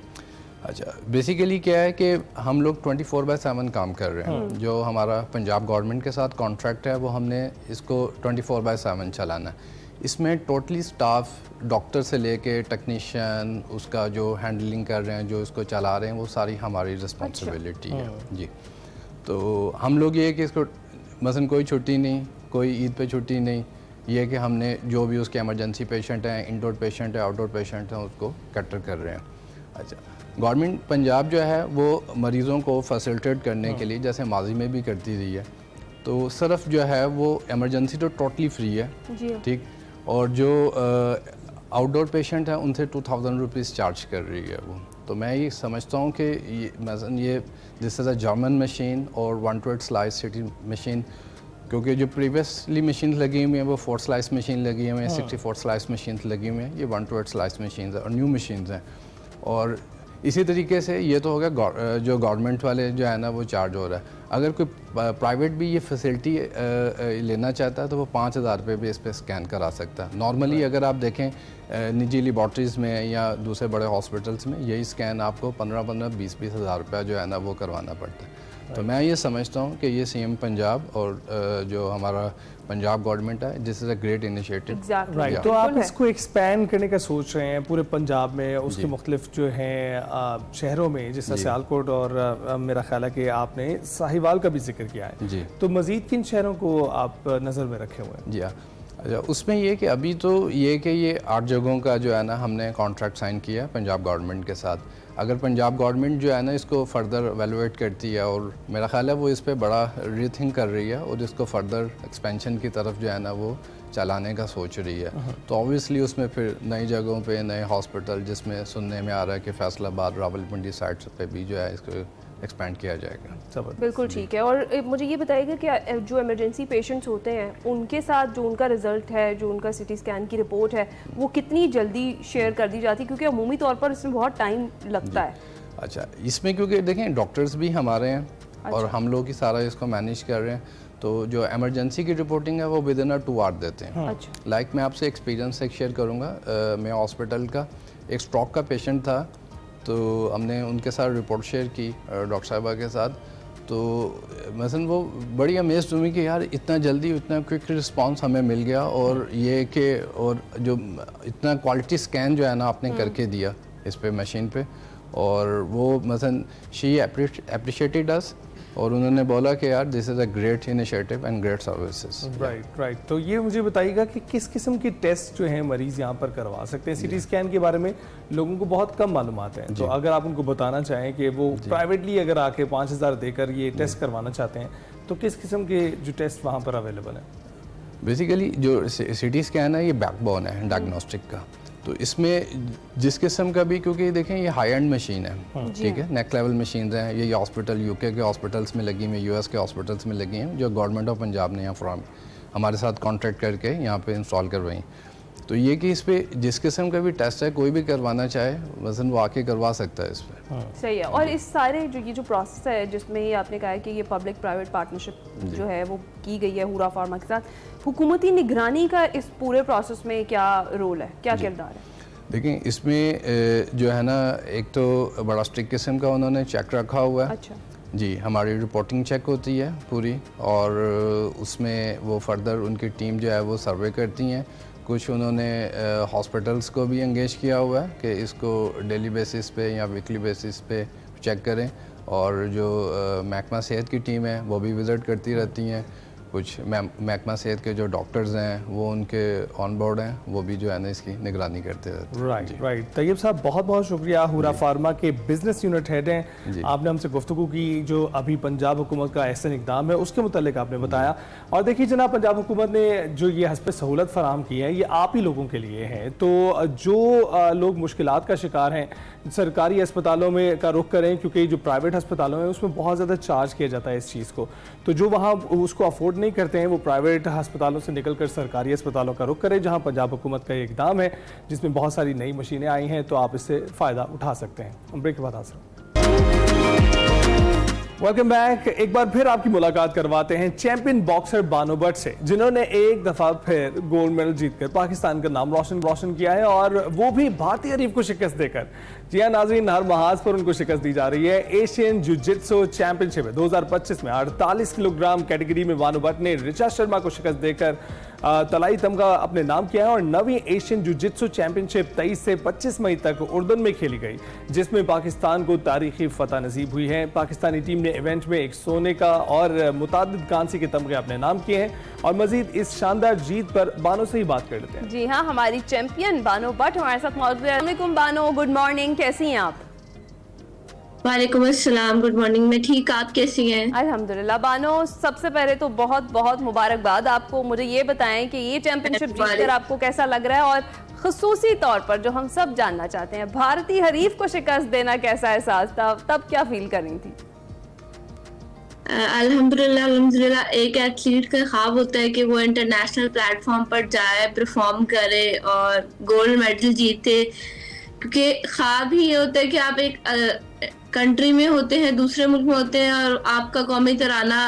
अच्छा, बेसिकली क्या है कि हम लोग 24/7 काम कर रहे हैं। जो हमारा पंजाब गवर्नमेंट के साथ कॉन्ट्रैक्ट है वो हमने इसको 24/7 चलाना है। इसमें टोटली स्टाफ, डॉक्टर से लेके टेक्नीशियन, उसका जो हैंडलिंग कर रहे हैं, जो इसको चला रहे हैं, वो सारी हमारी रिस्पॉन्सिबिलिटी है जी। तो हम लोग ये कि इसको मसलन कोई छुट्टी नहीं, कोई ईद पे छुट्टी नहीं, ये कि हमने जो भी उसके इमरजेंसी पेशेंट हैं, इंडोर पेशेंट है, आउटडोर पेशेंट हैं, उसको कैटर कर रहे हैं। अच्छा, गवर्नमेंट पंजाब जो है वो मरीज़ों को फैसिलिटेट करने के लिए, जैसे माजी में भी करती रही है, तो सिर्फ जो है वो इमरजेंसी तो टोटली फ्री है, ठीक, और जो आउटडोर पेशेंट हैं उनसे 2000 रुपीज़ चार्ज कर रही है वो। तो मैं ये समझता हूँ कि ये this is a German machine और 1/3 स्लाइस सिटी मशीन, क्योंकि जो प्रीवियसली मशीन लगी हुई हैं वो 4 स्लाइस मशीन लगी हुई हैं, 64 स्लाइस मशीन लगी हुई हैं, ये 1/3 स्लाइस मशीन है और न्यू मशीन हैं। और इसी तरीके से ये तो हो गया जो गवर्नमेंट वाले जो है ना वो चार्ज हो रहा है। अगर कोई प्राइवेट भी ये फैसिलिटी लेना चाहता है तो वो 5000 रुपये भी इस पर स्कैन करा सकता है। नॉर्मली अगर आप देखें निजी लेबॉर्ट्रीज़ में या दूसरे बड़े हॉस्पिटल्स में यही स्कैन आपको 15-20 हज़ार रुपये जो है ना वो करवाना पड़ता है। तो मैं ये समझता हूँ कि ये CM पंजाब और जो हमारा पंजाब गवर्नमेंट है, this is a great initiative. Right, तो आप इसको एक्सपैंड करने का सोच रहे हैं पूरे पंजाब में, उसके मुख्तलिफ जो हैं शहरों में, जैसे सियालकोट और मेरा ख्याल है कि आपने साहिवाल का भी जिक्र किया है जी। तो मज़ीद किन शहरों को आप नज़र में रखे हुए हैं? जी हाँ, अच्छा, उसमें ये कि अभी तो ये कि ये 8 जगहों का जो है ना हमने कॉन्ट्रैक्ट साइन किया पंजाब गवर्नमेंट के साथ। अगर पंजाब गवर्नमेंट जो है ना इसको फर्दर एवेलुएट करती है, और मेरा ख्याल है वो इस पे बड़ा रीथिंक कर रही है और इसको फर्दर एक्सपेंशन की तरफ जो है ना वो चलाने का सोच रही है, तो ऑब्वियसली उसमें फिर नई जगहों पे नए हॉस्पिटल, जिसमें सुनने में आ रहा है कि फैसलाबाद, रावलपिंडी साइड पे भी जो है इसको एक्सपेंड किया जाएगा। बिल्कुल ठीक है। और मुझे ये बताइएगा कि जो इमरजेंसी पेशेंट्स होते हैं उनके साथ जो उनका रिजल्ट है, जो उनका सिटी स्कैन की रिपोर्ट है, वो कितनी जल्दी शेयर कर दी जाती है, क्योंकि अमूमी तौर पर इसमें बहुत टाइम लगता है। अच्छा, इसमें क्योंकि देखें डॉक्टर्स भी हमारे हैं और हम लोग ही सारा इसको मैनेज कर रहे हैं, तो जो इमरजेंसी की रिपोर्टिंग है वो विद इन 2 आवर देते हैं। अच्छा, लाइक मैं आपसे एक्सपीरियंस एक शेयर करूँगा। मैं हॉस्पिटल का एक स्ट्रोक का पेशेंट था, तो हमने उनके साथ रिपोर्ट शेयर की डॉक्टर साहिबा के साथ, तो मसलन वो बड़ी अमेज़्ड हुई कि यार इतना जल्दी इतना क्विक रिस्पांस हमें मिल गया, और ये कि और जो इतना क्वालिटी स्कैन जो है ना आपने करके दिया इस पे मशीन पे, और वो मसलन शी एप्रिशिएटेड अस, और उन्होंने बोला कि यार this is a great initiative and great services. Right, तो ये मुझे बताइएगा कि किस किस्म के टेस्ट जो हैं मरीज़ यहाँ पर करवा सकते हैं? सिटी स्कैन के बारे में लोगों को बहुत कम मालूमात हैं, तो अगर आप उनको बताना चाहें कि वो प्राइवेटली अगर आके 5000 देकर ये टेस्ट करवाना चाहते हैं, तो किस किस्म के जो टेस्ट वहाँ पर अवेलेबल हैं? बेसिकली जो सिटी स्कैन है ये बैकबोन है डायग्नोस्टिक का, तो इसमें जिस किस्म का भी, क्योंकि देखें ये हाई एंड मशीन है, ठीक है, नेक लेवल मशीन हैं, ये हॉस्पिटल UK के हॉस्पिटल्स में लगी हुई, US के हॉस्पिटल्स में लगी हैं, जो गवर्नमेंट ऑफ पंजाब ने यहाँ फ्रॉम हमारे साथ कॉन्ट्रैक्ट करके यहाँ पे इंस्टॉल करवाई। तो ये कि इस पे जिस किस्म का भी टेस्ट है कोई भी करवाना चाहे वजन वो आके करवा सकता है इस पे। सही है। और इस सारे जो प्रोसेस है जिसमें ये आपने कहा है कि ये पब्लिक प्राइवेट पार्टनरशिप जो है वो की गई है हुरा फार्मा के साथ, हुकूमती निगरानी का इस पूरे प्रोसेस में क्या रोल है, क्या किरदार है? देखिए इसमें जो है ना, एक तो बड़ा स्ट्रिक्ट किस्म का उन्होंने चेक रखा हुआ है। अच्छा जी, हमारी रिपोर्टिंग चेक होती है पूरी, और उसमें वो फर्दर उनकी टीम जो है वो सर्वे करती हैं। कुछ उन्होंने हॉस्पिटल्स को भी एंगेज किया हुआ है कि इसको डेली बेसिस पे या वीकली बेसिस पे चेक करें, और जो महकमा सेहत की टीम है वो भी विज़िट करती रहती हैं। कुछ महकमा सेहत के जो डॉक्टर्स हैं वो उनके ऑन बोर्ड हैं, वो भी जो है ना इसकी निगरानी करते रहते हैं। राइट। तैयब साहब बहुत बहुत शुक्रिया, हुरा फार्मा के बिजनेस यूनिट हेड हैं, आपने हमसे गुफ्तगू की जो अभी पंजाब हुकूमत का ऐसा इकदाम है उसके मुतालिक आपने बताया। और देखिए जनाब, पंजाब हुकूमत ने जो ये हस्ब सहूलत फराम की है ये आप ही लोगों के लिए है, तो जो लोग मुश्किलात का शिकार हैं सरकारी अस्पतालों में का रुख करें, क्योंकि जो प्राइवेट अस्पतालों में उसमें बहुत ज़्यादा चार्ज किया जाता है इस चीज़ को, तो जो वहाँ उसको अफोर्ड नहीं करते हैं वो प्राइवेट अस्पतालों से निकलकर सरकारी अस्पतालों का रुख करें, जहाँ पंजाब हुकूमत का ये इकदाम है जिसमें बहुत सारी नई मशीनें आई हैं, तो आप इससे फ़ायदा उठा सकते हैं। हम ब्रेक के बाद हासिल। Welcome back. एक बार फिर आपकी मुलाकात करवाते हैं चैंपियन बॉक्सर बानो भट्ट से, जिन्होंने एक दफा फिर गोल्ड मेडल जीतकर पाकिस्तान का नाम रोशन किया है, और वो भी भारतीय हरीफ को शिकस्त देकर। जी हाँ नाज़रीन, हर महाज पर उनको शिकस्त दी जा रही है। एशियन जिu-जित्सु चैंपियनशिप 2025 में 48 किलोग्राम कैटेगरी में बानो भट्ट ने ऋचा शर्मा को शिकस्त देकर तलाई तमगा अपने नाम किया है, और नवीं एशियन जिu-जित्सु चैंपियनशिप 23 से 25 मई तक उर्दन में खेली गई, जिसमें पाकिस्तान को तारीखी फतह नसीब हुई है। पाकिस्तानी टीम ने इवेंट में एक सोने का और मुतादिद कांसी के तमगे अपने नाम किए हैं, और मजीद इस शानदार जीत पर बानो से ही बात कर लेते हैं। जी हाँ, हमारी चैंपियन बानो भट्ट हमारे साथ मौजूद है। अस्सलाम बानो, गुड मॉर्निंग, कैसी हैं आप? वालेकुम अस्सलाम, गुड मॉर्निंग। मैं ठीक, आप कैसी हैं? अल्हम्दुलिल्लाह। बानो, सबसे पहले तो बहुत बहुत मुबारकबाद आपको। मुझे ये बताएं कि ये चैंपियनशिप जीतकर आपको कैसा लग रहा है, और खसूसी तौर पर जो हम सब जानना चाहते हैं, भारतीय हरीफ को शिकस्त देना कैसा एहसास था, तब क्या फील कर रही थी? अल्हम्दुलिल्लाह एक एथलीट का ख्वाब होता है कि वो इंटरनेशनल प्लेटफॉर्म पर जाए, परफॉर्म करे और गोल्ड मेडल जीते, क्योंकि ख्वाब ही ये होता है कि आप एक कंट्री में होते हैं, दूसरे मुल्क में होते हैं, और आपका कौमी तराना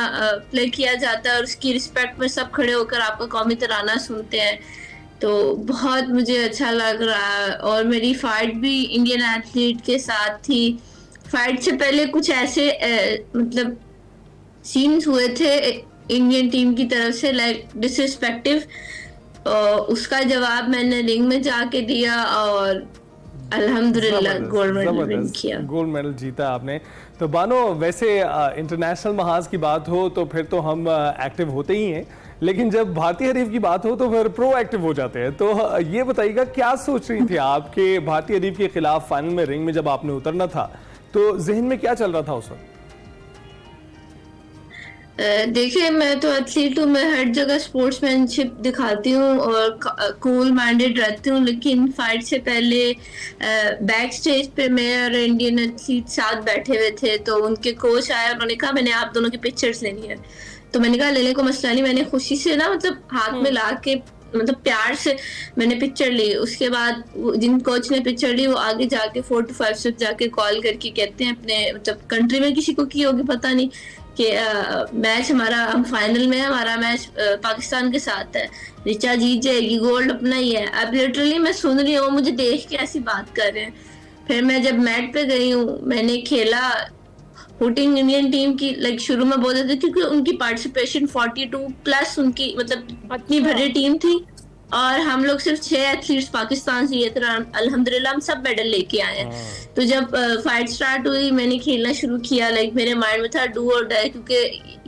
प्ले किया जाता है, और उसकी रिस्पेक्ट में सब खड़े होकर आपका कौमी तराना सुनते हैं। तो बहुत मुझे अच्छा लग रहा है। और मेरी फाइट भी इंडियन एथलीट के साथ थी। फाइट से पहले कुछ ऐसे मतलब सीन्स हुए थे इंडियन टीम की तरफ से, लाइक डिसरिस्पेक्टिव, उसका जवाब मैंने रिंग में जाके दिया, और अल्हम्दुलिल्लाह गोल्ड मेडल विन किया। गोल्ड मेडल जीता आपने। तो बानो, वैसे इंटरनेशनल महाज की बात हो तो फिर तो हम एक्टिव होते ही हैं, लेकिन जब भारतीय हरीफ की बात हो तो फिर प्रो एक्टिव हो जाते हैं। तो ये बताइएगा, क्या सोच रही थी आपके भारतीय हरीफ के खिलाफ फाइनल में रिंग में जब आपने उतरना था, तो जहन में क्या चल रहा था उस वक्त? देखिए, मैं तो एथलीट हूँ, मैं हर जगह स्पोर्ट्समैनशिप दिखाती हूँ और कूल माइंडेड रहती हूँ, लेकिन फाइट से पहले बैक स्टेज पे मैं और इंडियन एथलीट साथ बैठे हुए थे, तो उनके कोच आए, उन्होंने कहा मैंने आप दोनों की पिक्चर्स लेनी है। तो मैंने कहा लेने को मसला नहीं, मैंने खुशी से ना मतलब हाथ में ला के मतलब प्यार से मैंने पिक्चर ली। उसके बाद जिन कोच ने पिक्चर ली वो आगे जाके 4 to 5 से जाके कॉल करके कहते हैं अपने मतलब कंट्री में किसी को की होगी पता नहीं कि मैच हमारा, हम फाइनल में, हमारा मैच पाकिस्तान के साथ है, ऋचा जीत जाएगी, गोल्ड अपना ही है। अब लिटरली मैं सुन रही हूँ, मुझे देख के ऐसी बात कर रहे हैं। फिर मैं जब मैट पे गई हूँ, मैंने खेला फुटिंग इंडियन टीम की, लाइक शुरू में बोल रहे थे क्योंकि उनकी पार्टिसिपेशन 42+ उनकी मतलब इतनी भरी टीम थी, और हम लोग सिर्फ 6 एथलीट्स पाकिस्तान से ये तरह अल्हम्दुलिल्लाह हम सब मेडल लेके आए हैं। तो जब फाइट स्टार्ट हुई, मैंने खेलना शुरू किया, लाइक मेरे माइंड में था डू और डाई, क्योंकि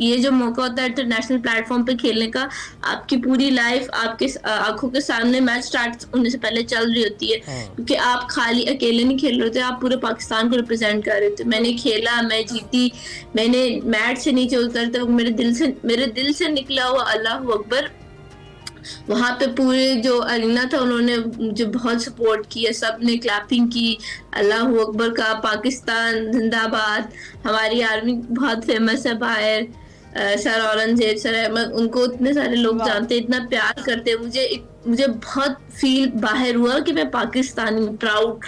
ये जो मौका होता है इंटरनेशनल प्लेटफॉर्म पे खेलने का, आपकी पूरी लाइफ आपके आंखों के सामने मैच स्टार्ट होने से पहले चल रही होती है, क्योंकि आप खाली अकेले नहीं खेल रहे होते, आप पूरे पाकिस्तान को रिप्रेजेंट कर रहे थे। मैंने खेला, मैं जीती, मैंने मैट से नीचे उतरते वक्त मेरे दिल से निकला हुआ अल्लाहू अकबर। वहां पे पूरे जो अरीना था उन्होंने मुझे बहुत सपोर्ट किया, सब ने क्लैपिंग की, अल्लाहू अकबर का, पाकिस्तान जिंदाबाद, हमारी आर्मी बहुत फेमस है बाहर। सर औरंगजेब, सर अहमद, उनको इतने सारे लोग जानते, इतना प्यार करते, मुझे बहुत फील बाहर हुआ कि मैं पाकिस्तानी, प्राउड,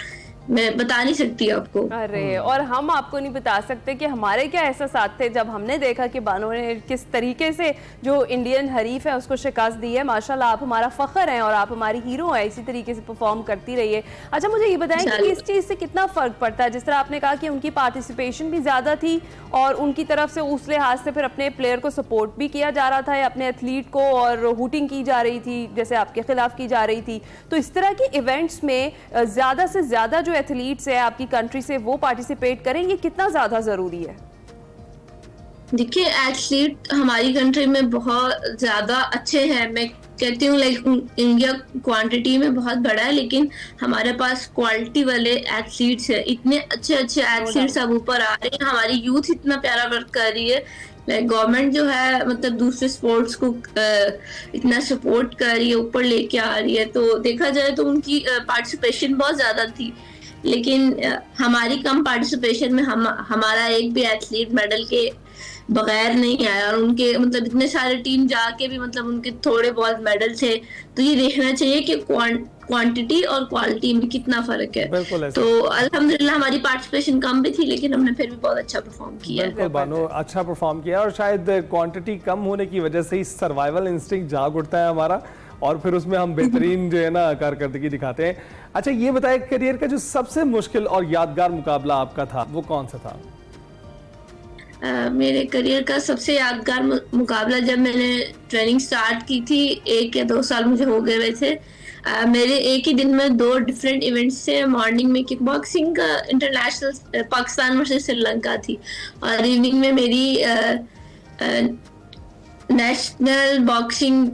मैं बता नहीं सकती आपको। अरे, और हम आपको नहीं बता सकते कि हमारे क्या एहसास थे जब हमने देखा कि बानो ने किस तरीके से जो इंडियन हरीफ है उसको शिकस्त दी है। माशाल्लाह, आप हमारा फख्र हैं और आप हमारी हीरो हैं, इसी तरीके से परफॉर्म करती रहिए। अच्छा, मुझे ये बताएं कि इस चीज़ से कितना फ़र्क पड़ता है? जिस तरह आपने कहा कि उनकी पार्टिसिपेशन भी ज़्यादा थी और उनकी तरफ से उस लिहाज से फिर अपने प्लेयर को सपोर्ट भी किया जा रहा था, या अपने एथलीट को, और हुटिंग की जा रही थी जैसे आपके खिलाफ की जा रही थी। तो इस तरह के इवेंट्स में ज़्यादा से ज़्यादा जो एथलीट्स है आपकी कंट्री से वो पार्टिसिपेट करें, ये कितना ज्यादा जरूरी है? देखिए, एथलीट हमारी कंट्री में बहुत ज्यादा अच्छे हैं। मैं कहती हूँ लाइक इंडिया क्वांटिटी में बहुत बड़ा है, लेकिन हमारे पास क्वालिटी वाले एथलीट्स है, इतने अच्छे अच्छे एथलीट्स अब ऊपर आ रहे हैं। हमारी यूथ इतना प्यारा वर्क कर रही है। गवर्नमेंट जो है मतलब दूसरे स्पोर्ट्स को इतना सपोर्ट कर रही है, ऊपर लेके आ रही है। तो देखा जाए तो उनकी पार्टिसिपेशन बहुत ज्यादा थी, लेकिन हमारी कम पार्टिसिपेशन में हमारा एक भी एथलीट मेडल के बगैर नहीं आया, और उनके मतलब इतने सारे टीम जाके भी मतलब उनके थोड़े बहुत मेडल थे। तो ये देखना चाहिए कि क्वांटिटी और क्वालिटी में कितना फर्क है। तो अल्हम्दुलिल्लाह हमारी पार्टिसिपेशन कम भी थी, लेकिन हमने फिर भी बहुत अच्छा परफॉर्म किया। बिल्कुल बानो, अच्छा परफॉर्म किया, और शायद क्वांटिटी कम होने की वजह से ही सर्वाइवल इंस्टिंक्ट जाग उठता है हमारा, और फिर उसमें हम बेहतरीन जो है ना कारकर्दगी दिखाते हैं। अच्छा, ये बताएं, करियर का जो सबसे मुश्किल और यादगार मुकाबला आपका था वो कौन सा था? मेरे करियर का सबसे यादगार मुकाबला जब मैंने ट्रेनिंग स्टार्ट की थी, 1 या 2 साल मुझे हो गए हुए थे। मेरे एक ही दिन में 2 डिफरेंट इवेंट्स थे। मॉर्निंग में किक बॉक्सिंग का इंटरनेशनल पाकिस्तान वर्सेस श्रीलंका थी, और इवनिंग में मेरी नेशनल बॉक्सिंग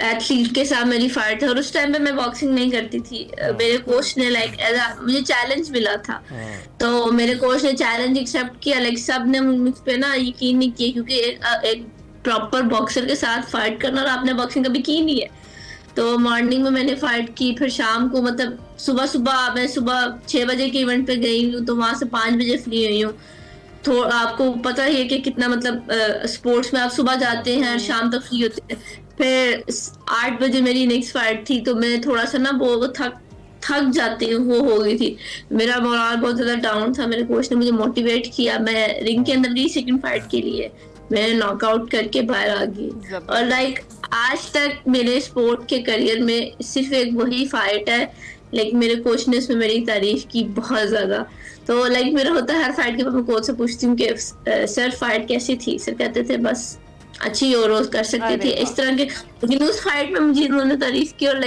एथलीट के साथ मेरी फाइट है। और उस टाइम पे मैं बॉक्सिंग नहीं करती थी। मेरे कोच ने मुझे चैलेंज मिला था, तो मेरे कोच ने चैलेंज एक्सेप्ट किया। सब ने मुझ पे ना यकीन नहीं किया, क्योंकि एक प्रॉपर बॉक्सर के साथ फाइट करना, और आपने बॉक्सिंग कभी की नहीं है। तो मॉर्निंग में मैंने फाइट की, फिर शाम को मतलब मैं सुबह 6 बजे के इवेंट पे गई हूँ, तो वहां से 5 बजे फ्री हुई हूँ। तो आपको पता ही है कि कितना मतलब स्पोर्ट्स में आप सुबह जाते हैं और शाम तक फ्री होते हैं। फिर 8 बजे मेरी नेक्स्ट फाइट थी, तो मैं थोड़ा सा ना वो थक जाती हूँ, वो हो गई थी। मेरा मोरल बहुत ज्यादा डाउन था। मेरे कोच ने मुझे मोटिवेट किया। मैं रिंग के अंदर सेकंड फाइट के लिए मैं नॉकआउट करके बाहर आ गई। और आज तक मेरे स्पोर्ट के करियर में सिर्फ एक वही फाइट है, लेकिन मेरे कोच ने उसमें मेरी तारीफ की बहुत ज्यादा। तो मेरा होता है हर फाइट के बाद मैं कोच से पूछती हूँ कि सर फाइट कैसी थी? सर कहते थे बस अच्छी और रोज कर सकते थे, इस तरह के। लेकिन उस फाइट में मुझे उन्होंने तारीफ की, और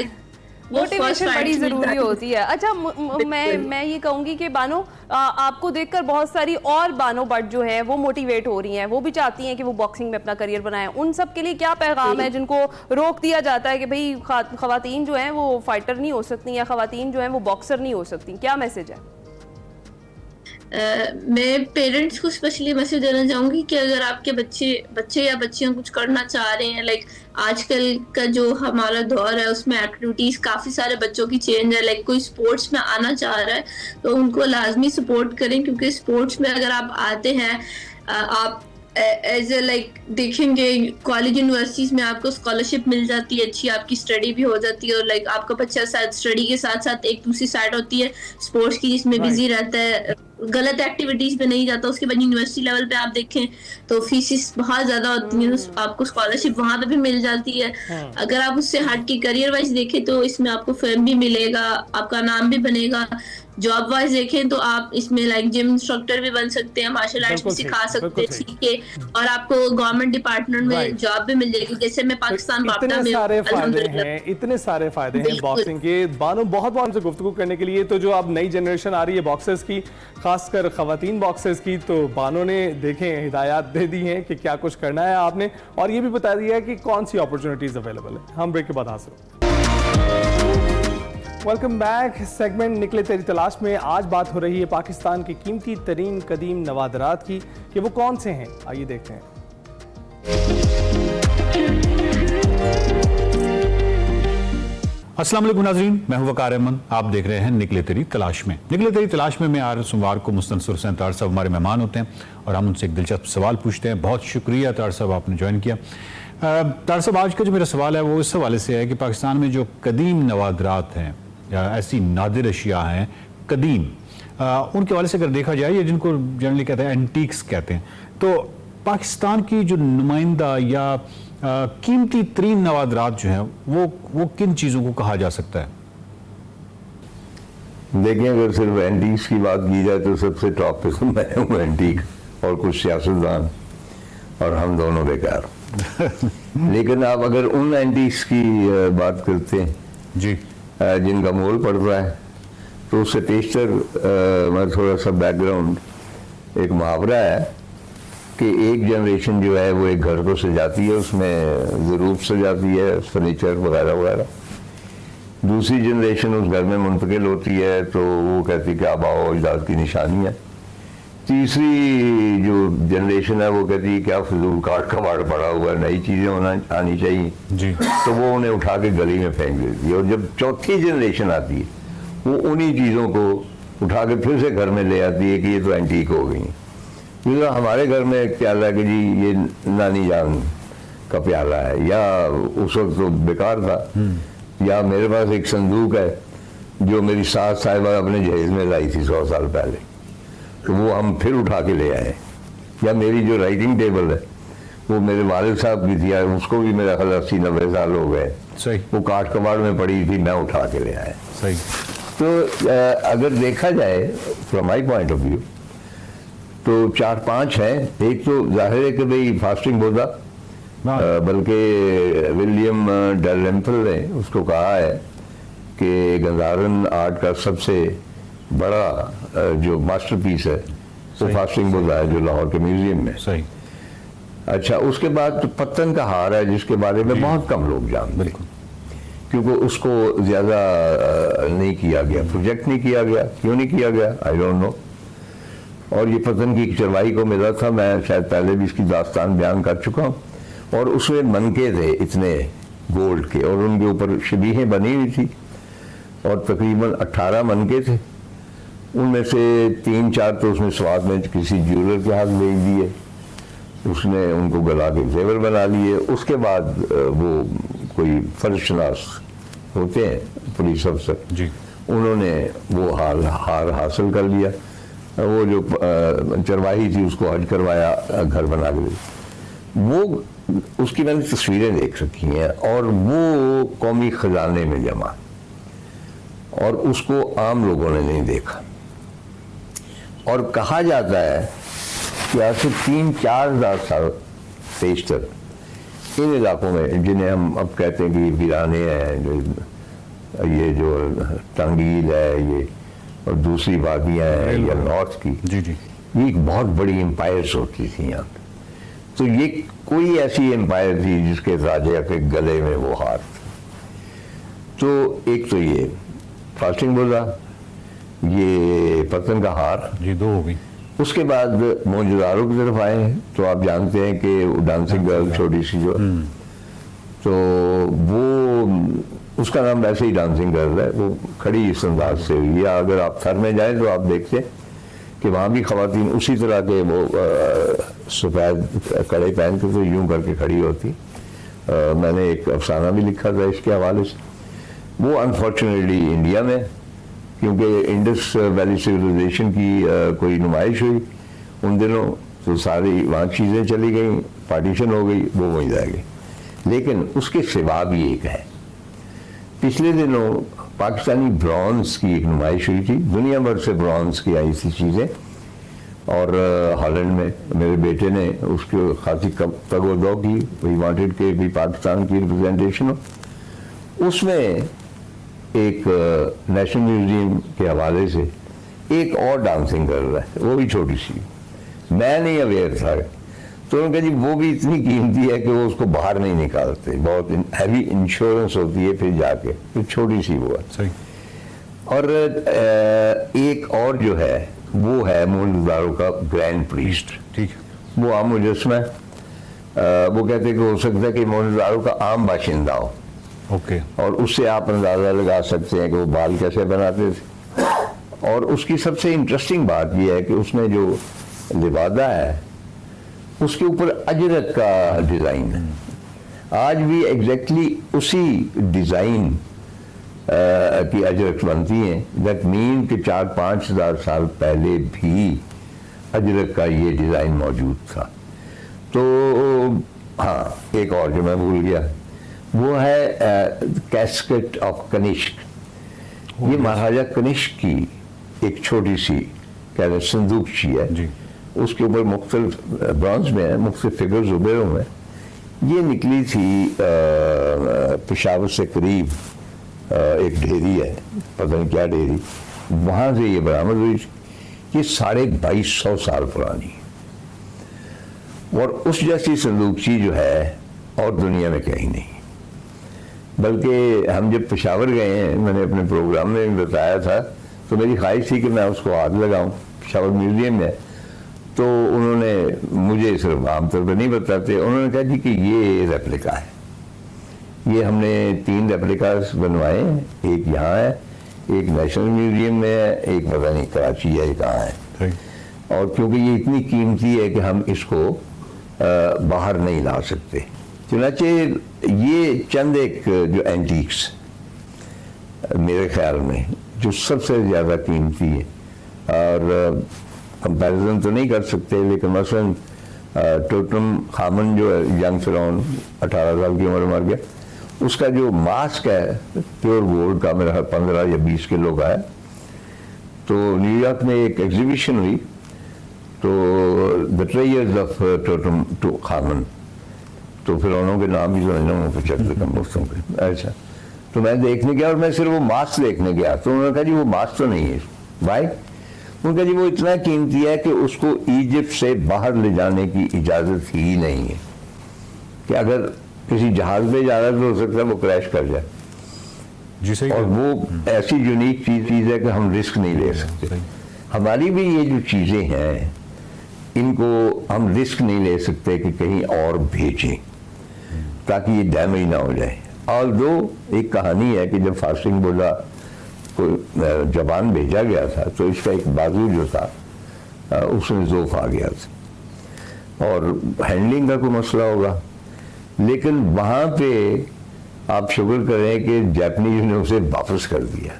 मोटिवेशन बड़ी जरूरी होती है। अच्छा, मैं ये कहूंगी कि बानो, आपको देखकर बहुत सारी और बानो बट जो है वो मोटिवेट हो रही हैं, वो भी चाहती हैं कि वो बॉक्सिंग में अपना करियर बनाएं। उन सब के लिए क्या पैगाम है जिनको रोक दिया जाता है कि भाई खवातीन जो हैं वो फाइटर नहीं हो सकती, या खवातीन जो हैं वो बॉक्सर नहीं हो सकती? क्या मैसेज है? मैं पेरेंट्स को स्पेशली मैसेज देना चाहूंगी कि अगर आपके बच्चे या बच्चियां कुछ करना चाह रहे हैं, आजकल का जो हमारा दौर है उसमें एक्टिविटीज काफी सारे बच्चों की चेंज है। कोई स्पोर्ट्स में आना चाह रहा है तो उनको लाजमी सपोर्ट करें, क्योंकि स्पोर्ट्स में अगर आप आते हैं, आप एज ए देखेंगे कॉलेज यूनिवर्सिटीज में आपको स्कॉलरशिप मिल जाती है, अच्छी आपकी स्टडी भी हो जाती है, और आपका बच्चा स्टडी के साथ साथ एक दूसरी साइड होती है स्पोर्ट्स की जिसमें बिजी रहता है, गलत एक्टिविटीज पे नहीं जाता। उसके बाद यूनिवर्सिटी लेवल पे आप देखें तो फीसिस बहुत ज्यादा होती है, आपको स्कॉलरशिप वहां पे भी मिल जाती है। अगर आप उससे हट के करियर वाइज देखें तो इसमें आपको फेम भी मिलेगा, आपका नाम भी बनेगा। जॉब वाइज देखें तो आप इसमें जिम इंस्ट्रक्टर भी बन सकते हैं, मार्शल आर्ट्स भी सिखा सकते हैं सीख के, और आपको गवर्नमेंट डिपार्टमेंट में जॉब भी मिल जाएगी। जैसे मैं पाकिस्तान इतने सारे फायदे हैं बॉक्सिंग के। बानो, बहुत बहुत हमसे गुफ्तगू करने के लिए। तो जो अब नई जनरेशन आ रही है बॉक्सर्स की, खासकर खवातीन बॉक्सर्स की, तो बानो ने देखें हिदायत दे दी हैं कि क्या कुछ करना है आपने, और ये भी बता दिया है कि कौन सी अपॉर्चुनिटीज अवेलेबल है। हम ब्रेक के बाद हासिल। Welcome back. सेगमेंट निकले तेरी तलाश में आज बात हो रही है पाकिस्तान के कीमती तरीन कदीम नवादरात की, कि वो कौन से हैं, आइए देखते हैं। अस्सलाम वालेकुम नाज़रीन, मैं हूं वकार अहमद। आप देख रहे हैं निकले तेरी तलाश में। निकले तेरी तलाश में हर सोमवार को मुस्तनसर हुसैन तार साहब हमारे मेहमान होते हैं और हम उनसे एक दिलचस्प सवाल पूछते हैं। बहुत शुक्रिया तार साहब, आपने ज्वाइन किया। तार साहब, आज का जो मेरा सवाल है वो इस हवाले से है कि पाकिस्तान में जो कदीम नवादरात हैं या ऐसी नादिर अशिया हैं कदीम, उनके हवाले से अगर देखा जाए, या जिनको जनरली कहते हैं एंटीक्स कहते हैं, तो पाकिस्तान की जो नुमाइंदा या कीमती तरीन नवादरात जो हैं वो किन चीज़ों को कहा जा सकता है? देखिए, अगर सिर्फ एंटीक्स की बात की जाए तो सबसे टॉप पे तो मैं हूँ एंटीक, और कुछ सियासतदान और हम दोनों बेकार। लेकिन आप अगर उन एंटीक्स की बात करते हैं जी, जिनका मोल पड़ रहा है, तो उससे पेशतर मैं थोड़ा सा बैकग्राउंड, एक मुहावरा है कि एक जनरेशन जो है वो एक घर को सजाती है, उसमें ज़रूर सजाती है, फर्नीचर वगैरह वगैरह। दूसरी जनरेशन उस घर में मुंतकिल होती है तो वो कहती है कि आबा और अजदाद की निशानी है। तीसरी जो जनरेशन है वो कहती है क्या फजूल काट कबाड़ पड़ा हुआ है, नई चीज़ें होना आनी चाहिए जी, तो वो उन्हें उठा के गली में फेंक देती है। और जब चौथी जनरेशन आती है वो उन्हीं चीज़ों को उठा के फिर से घर में ले आती है कि ये तो एंटीक हो गई। तो हमारे घर में एक प्याला है कि जी ये नानी जान का प्याला है, या उस वक्त तो बेकार था, या मेरे पास एक संदूक है जो मेरी सास साहिबा अपने जहेज में लाई थी 100 साल पहले, तो वो हम फिर उठा के ले आए। या मेरी जो राइटिंग टेबल है वो मेरे वालिद साहब की थी, उसको भी मेरा ख्याल 80-90 साल हो गए, सही, वो काट कबाड़ में पड़ी थी, मैं उठा के ले आया। सही। तो अगर देखा जाए from my point of view तो 4-5 हैं। एक तो जाहिर है कि भाई फास्टिंग बुद्धा, बल्कि विलियम डैलरम्पल ने उसको कहा है कि गंजारन आर्ट का सबसे बड़ा जो मास्टरपीस है तो फास्टिंग बुद्धा है, जो लाहौर के म्यूजियम में। सही। अच्छा, उसके बाद तो पत्तन का हार है जिसके बारे में बहुत कम लोग जानते, बिल्कुल, क्योंकि उसको ज़्यादा नहीं किया गया, प्रोजेक्ट नहीं किया गया। क्यों नहीं किया गया, आई डोंट नो। और ये पतन की चरवाही को मिला था, मैं शायद पहले भी इसकी दास्तान बयान कर चुका हूँ, और उसमें मनके थे इतने गोल्ड के, और उनके ऊपर शबीहें बनी हुई थी, और तकरीबन 18 मनके थे। उनमें से 3-4 तो उसने स्वाद में किसी ज्वेलर के हाथ भेज दिए, उसने उनको गला के जेवर बना लिए। उसके बाद वो कोई फर्शनास होते हैं पुलिस अफसर जी, उन्होंने वो हार हासिल कर लिया। वो जो चरवाही थी उसको हज करवाया, घर बना के। वो उसकी मैंने तस्वीरें देख रखी हैं, और वो कौमी खजाने में जमा, और उसको आम लोगों ने नहीं देखा। और कहा जाता है कि आज से 3-4 हज़ार साल पेशतर इन इलाकों में, जिन्हें हम अब कहते हैं कि वीराने हैं, ये जो टांगील है, ये और दूसरी वादियाँ हैं या नॉर्थ की, जी जी, ये एक बहुत बड़ी एम्पायर्स होती थी यहाँ पे। तो ये कोई ऐसी एम्पायर थी जिसके राजा के गले में वो हार था। तो एक तो ये फास्टिंग बुद्धा, ये पतन का हार जी, 2 हो गई। उसके बाद मोहनजोदारो की तरफ आए हैं, तो आप जानते हैं कि डांसिंग गर्ल छोटी सी जो, तो वो उसका नाम वैसे ही डांसिंग गर्ल है, वो खड़ी इस अंदाज से हुई है। अगर आप थर में जाएं तो आप देखते हैं कि वहाँ भी खवातीन उसी तरह के वो सफ़ेद कड़े पहन के तो यूं करके खड़ी होती। मैंने एक अफसाना भी लिखा था इसके हवाले से। वो अनफॉर्चुनेटली इंडिया में, क्योंकि इंडस वैली सिविलाइजेशन की कोई नुमाइश हुई उन दिनों, तो सारी वहाँ चीज़ें चली गई, पार्टीशन हो गई, वो वहीं रह गई। लेकिन उसके सिवा भी एक है, पिछले दिनों पाकिस्तानी ब्रॉन्ज की एक नुमाइश हुई थी, दुनिया भर से ब्रॉन्ज की आई थी चीज़ें, और हॉलैंड में मेरे बेटे ने उसकी खासी तगोदो की, वही वांटेड के भी पाकिस्तान की रिप्रेजेंटेशन हो। उसमें एक नेशनल म्यूजियम के हवाले से एक और डांसिंग कर रहा है, वो भी छोटी सी, मैं नहीं अवेयर था। तो उन्होंने कहा जी वो भी इतनी कीमती है कि वो उसको बाहर नहीं निकालते, बहुत हैवी इंश्योरेंस होती है, फिर जाके तो छोटी सी वो है। सही। और एक और जो है वो है मोहनजोदारो का ग्रैंड प्रीस्ट, ठीक है, वो आम मुजस्मा है। वो कहते हैं कि हो सकता है कि मोहनजोदारो का आम बाशिंदा हो, ओके। और उससे आप अंदाज़ा लगा सकते हैं कि वो बाल कैसे बनाते थे। और उसकी सबसे इंटरेस्टिंग बात यह है कि उसने जो लिबादा है उसके ऊपर अजरक का डिज़ाइन है। आज भी एग्जैक्टली उसी डिज़ाइन की अजरक बनती हैं। दैट मीन कि 4-5 हज़ार साल पहले भी अजरक का ये डिज़ाइन मौजूद था। तो हाँ, एक और जो मैं भूल गया वो है कैस्केट ऑफ कनिष्क। ये महाराजा कनिष्क की एक छोटी सी कह रहे संदूकची है जी। उसके ऊपर मुख्तलिफ ब्रॉन्ज में है, मुख्तलिफ फिगर्स उभरे हुए हैं। ये निकली थी पेशावर से करीब एक ढेरी है, पता नहीं क्या ढेरी, वहाँ से ये बरामद हुई। ये 2250 साल पुरानी और उस जैसी संदूकची जो है और दुनिया में कहीं नहीं। बल्कि हम जब पेशावर गए हैं, मैंने अपने प्रोग्राम में भी बताया था, तो मेरी ख्वाहिश थी कि मैं उसको हाथ लगाऊं पेशावर म्यूजियम में। तो उन्होंने मुझे सिर्फ आमतौर पर नहीं बताते, उन्होंने कहा जी कि ये रेप्लिका है। ये हमने 3 रेप्लिकास बनवाए, एक यहाँ है, एक नेशनल म्यूजियम में है, एक पता नहीं कराची है, एक कहाँ है। और क्योंकि ये इतनी कीमती है कि हम इसको बाहर नहीं ला सकते, चुनाचे ये चंद एक जो एंटीक्स मेरे ख्याल में जो सबसे ज़्यादा कीमती है, और कंपैरिजन तो नहीं कर सकते, लेकिन मसलन टोटम खामन जो है यंग फिरौन 18 साल की उम्र मर गया, उसका जो मास्क है प्योर गोल्ड का, मेरा 15 या 20 किलो का है। तो न्यूयॉर्क में एक एग्जीबिशन हुई, तो the treasures of Tutankhamun, तो फिरौनों के नाम भी समझना हूँ 75 कम के। अच्छा, तो मैं देखने गया और मैं सिर्फ वो मास्क देखने गया, तो उन्होंने कहा जी वो मास्क तो नहीं है भाई। उनका जी वो इतना कीमती है कि उसको इजिप्ट से बाहर ले जाने की इजाज़त ही नहीं है, कि अगर किसी जहाज पे जा रहा है तो हो सकता है वो क्रैश कर जाए। जी सही। और वो ऐसी यूनिक चीज़ है कि हम रिस्क नहीं ले सकते। हमारी भी ये जो चीज़ें हैं इनको हम रिस्क नहीं ले सकते कि कहीं और भेजें ताकि ये डैमेज ना हो जाए। और दो एक कहानी है कि जब फास्टिंग बुर्रा को जापान भेजा गया था तो इसका एक बाजू जो था उसमें ज़ोफ आ गया था और हैंडलिंग का कोई मसला होगा, लेकिन वहाँ पे आप शुक्र करें कि जापानीज ने उसे वापस कर दिया,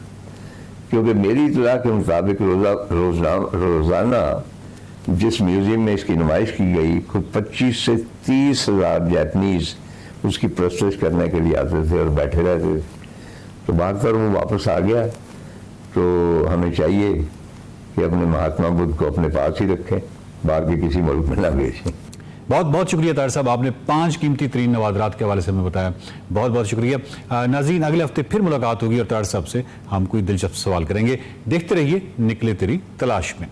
क्योंकि मेरी इत्तला के मुताबिक रोज़ाना जिस म्यूज़ियम में इसकी नुमाइश की गई खुद 25 से 30 हज़ार जापानीज उसकी प्रस्तुत करने के लिए आते थे और बैठे रहते थे। तो बात पर वो वापस आ गया, तो हमें चाहिए कि अपने महात्मा बुद्ध को अपने पास ही रखें, बाहर के किसी मुल्क में ना भेजें। बहुत बहुत शुक्रिया तार साहब, आपने 5 कीमती तरीन नवादरात के हवाले से हमें बताया, बहुत बहुत शुक्रिया। नाज़रीन, अगले हफ्ते फिर मुलाकात होगी और तार साहब से हम कोई दिलचस्प सवाल करेंगे। देखते रहिए निकले तेरी तलाश में।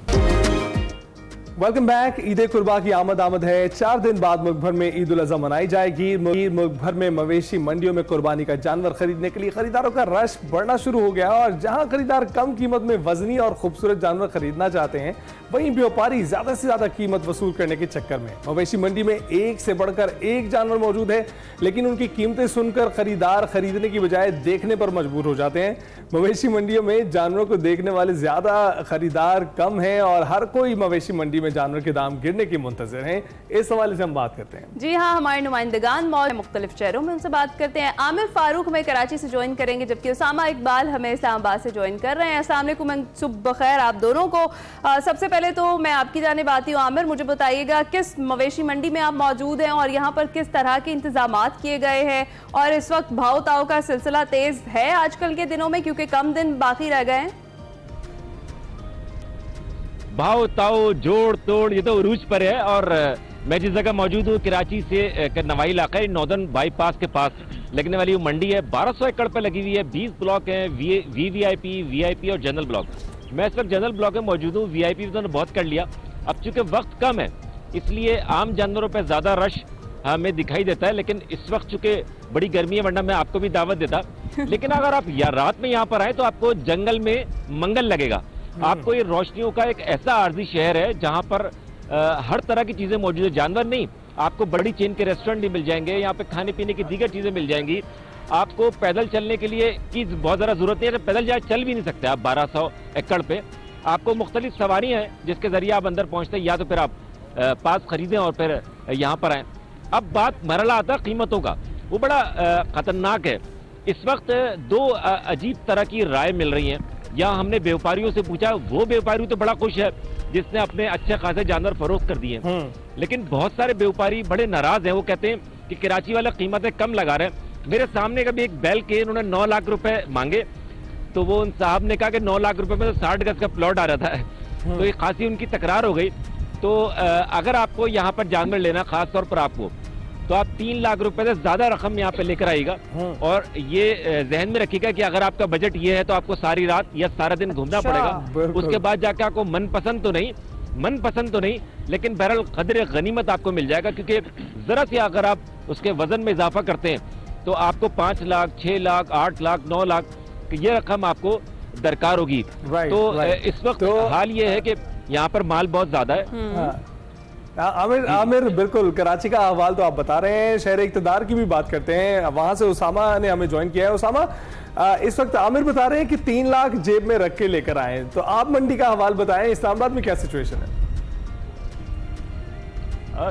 Welcome back. ईद कुर्बा की आमद है। 4 दिन बाद मुल्क भर में ईद उल अज़हा मनाई जाएगी। मुल्क भर में मवेशी मंडियों में कुर्बानी का जानवर खरीदने के लिए खरीदारों का रश बढ़ना शुरू हो गया, और जहां खरीदार कम कीमत में वजनी और खूबसूरत जानवर खरीदना चाहते हैं, वहीं व्यापारी ज्यादा से ज्यादा कीमत वसूल करने के चक्कर में मवेशी मंडी में एक से बढ़कर एक जानवर मौजूद है, लेकिन उनकी कीमतें सुनकर खरीदार खरीदने की बजाय देखने पर मजबूर हो जाते हैं। मवेशी मंडियों में जानवरों को देखने वाले ज्यादा, खरीदार कम हैं और हर कोई मवेशी मंडी में जानवर के दाम गिरने की मुंतजर हैं। इस हवाले से हम बात करते हैं। जी हाँ, हमारे नुमाइंदगान मौजूद मुख्तलिफ शहरों में उनसे बात करते हैं। आमिर फारूक हमें कराची से ज्वाइन करेंगे, जबकि उसामा इकबाल हमें इस्लामाबाद से ज्वाइन कर रहे हैं। अस्सलाम वालेकुम, सुबह खैर आप दोनों को। सबसे पहले तो मैं आपकी जानिब आती हूँ। आमिर, मुझे बताइएगा किस मवेशी मंडी में आप मौजूद हैं और यहाँ पर किस तरह के इंतजामात किए गए हैं, और इस वक्त भाव ताव का सिलसिला तेज है आजकल के दिनों में, क्योंकि कम दिन बाकी रह गए हैं? भाव ताव जोड़ तोड़ ये तो उरूज पर है। और मैं जिस जगह मौजूद हूँ कराची से नवाई इलाका है, नॉर्दर्न बाईपास के पास लगने वाली वो मंडी है। 1200 एकड़ पर लगी हुई है, 20 ब्लॉक हैं, वीवीआईपी, वीआईपी और जनरल ब्लॉक। मैं इस वक्त जनरल ब्लॉक में मौजूद हूँ। वीआईपी तो बहुत कर लिया, अब चूंकि वक्त कम है इसलिए आम जानवरों पर ज्यादा रश हमें दिखाई देता है, लेकिन इस वक्त चूंकि बड़ी गर्मी है, वरना मैं आपको भी दावत देता। लेकिन अगर आप रात में यहाँ पर आए तो आपको जंगल में मंगल लगेगा। आपको ये रोशनियों का एक ऐसा आर्जी शहर है जहां पर हर तरह की चीजें मौजूद है। जानवर नहीं, आपको बड़ी चेन के रेस्टोरेंट भी मिल जाएंगे, यहाँ पे खाने पीने की दीगर चीजें मिल जाएंगी। आपको पैदल चलने के लिए की बहुत ज़्यादा जरूरत नहीं है, पैदल जाए चल भी नहीं सकते आप 1200 एकड़ पे। आपको मुख्तलिफ सवारी हैं जिसके जरिए आप अंदर पहुंचते हैं, या तो फिर आप पास खरीदें और फिर यहाँ पर आए। अब बात मरला आता कीमतों का, वो बड़ा खतरनाक है। इस वक्त दो अजीब तरह की राय मिल रही हैं। यहाँ हमने व्यापारियों से पूछा, वो व्यापारी तो बड़ा खुश है जिसने अपने अच्छे खासे जानवर फरोख्त कर दिए, लेकिन बहुत सारे व्यापारी बड़े नाराज हैं। वो कहते हैं कि कराची वाले कीमतें कम लगा रहे हैं। मेरे सामने कभी एक बैल के इन्होंने 9 लाख रुपए मांगे, तो वो उन साहब ने कहा कि 9 लाख रुपए में तो 60 गज का प्लॉट आ रहा था। तो एक खासी उनकी तकरार हो गई। तो अगर आपको यहाँ पर जानवर लेना, खास तौर पर आपको, तो आप 3 लाख रुपए से ज्यादा रकम यहाँ पे लेकर आएगा। और ये जहन में रखिएगा कि अगर आपका बजट ये है तो आपको सारी रात या सारा दिन घूमना पड़ेगा। उसके बाद जाके आपको मनपसंद तो नहीं लेकिन बहरहाल कदर गनीमत आपको मिल जाएगा, क्योंकि जरा सी अगर आप उसके वजन में इजाफा करते हैं तो आपको 5 लाख, 6 लाख, 8 लाख, 9 लाख ये रकम आपको दरकार होगी। तो इस वक्त हाल ये है कि यहाँ पर माल बहुत ज्यादा है। आमिर, बिल्कुल कराची का अहवाल तो आप बता रहे हैं, शहर इक़्तिदार की भी बात करते हैं। वहां से उसामा ने हमें ज्वाइन किया है। उसामा, इस वक्त आमिर बता रहे हैं कि 3 लाख जेब में रख के लेकर आए, तो आप मंडी का अहवाल बताएं, इस्लामाबाद में क्या सिचुएशन है?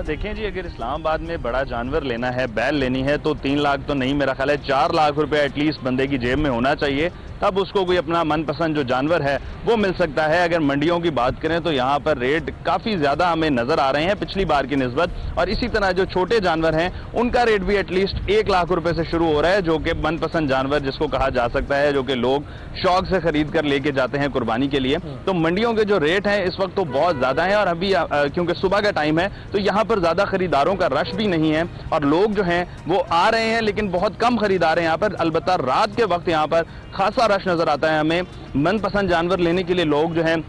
देखें जी, अगर इस्लामाबाद में बड़ा जानवर लेना है, बैल लेनी है, तो 3 लाख तो नहीं, मेरा ख्याल है 4 लाख रुपए एटलीस्ट बंदे की जेब में होना चाहिए, तब उसको कोई अपना मनपसंद जो जानवर है वो मिल सकता है। अगर मंडियों की बात करें तो यहाँ पर रेट काफ़ी ज़्यादा हमें नज़र आ रहे हैं पिछली बार की निस्बत, और इसी तरह जो छोटे जानवर हैं उनका रेट भी एटलीस्ट 1 लाख रुपए से शुरू हो रहा है, जो कि मनपसंद जानवर जिसको कहा जा सकता है, जो कि लोग शौक से खरीद कर लेके जाते हैं कुर्बानी के लिए। तो मंडियों के जो रेट हैं इस वक्त तो बहुत ज़्यादा हैं, और अभी क्योंकि सुबह का टाइम है तो यहाँ पर ज़्यादा खरीदारों का रश भी नहीं है, और लोग जो हैं वो आ रहे हैं लेकिन बहुत कम खरीदार हैं यहाँ पर। अलबत्ता रात के वक्त यहाँ पर खासा रश नजर आता है हमें। मनपसंद जानवर लेने के लिए लोग जो हैं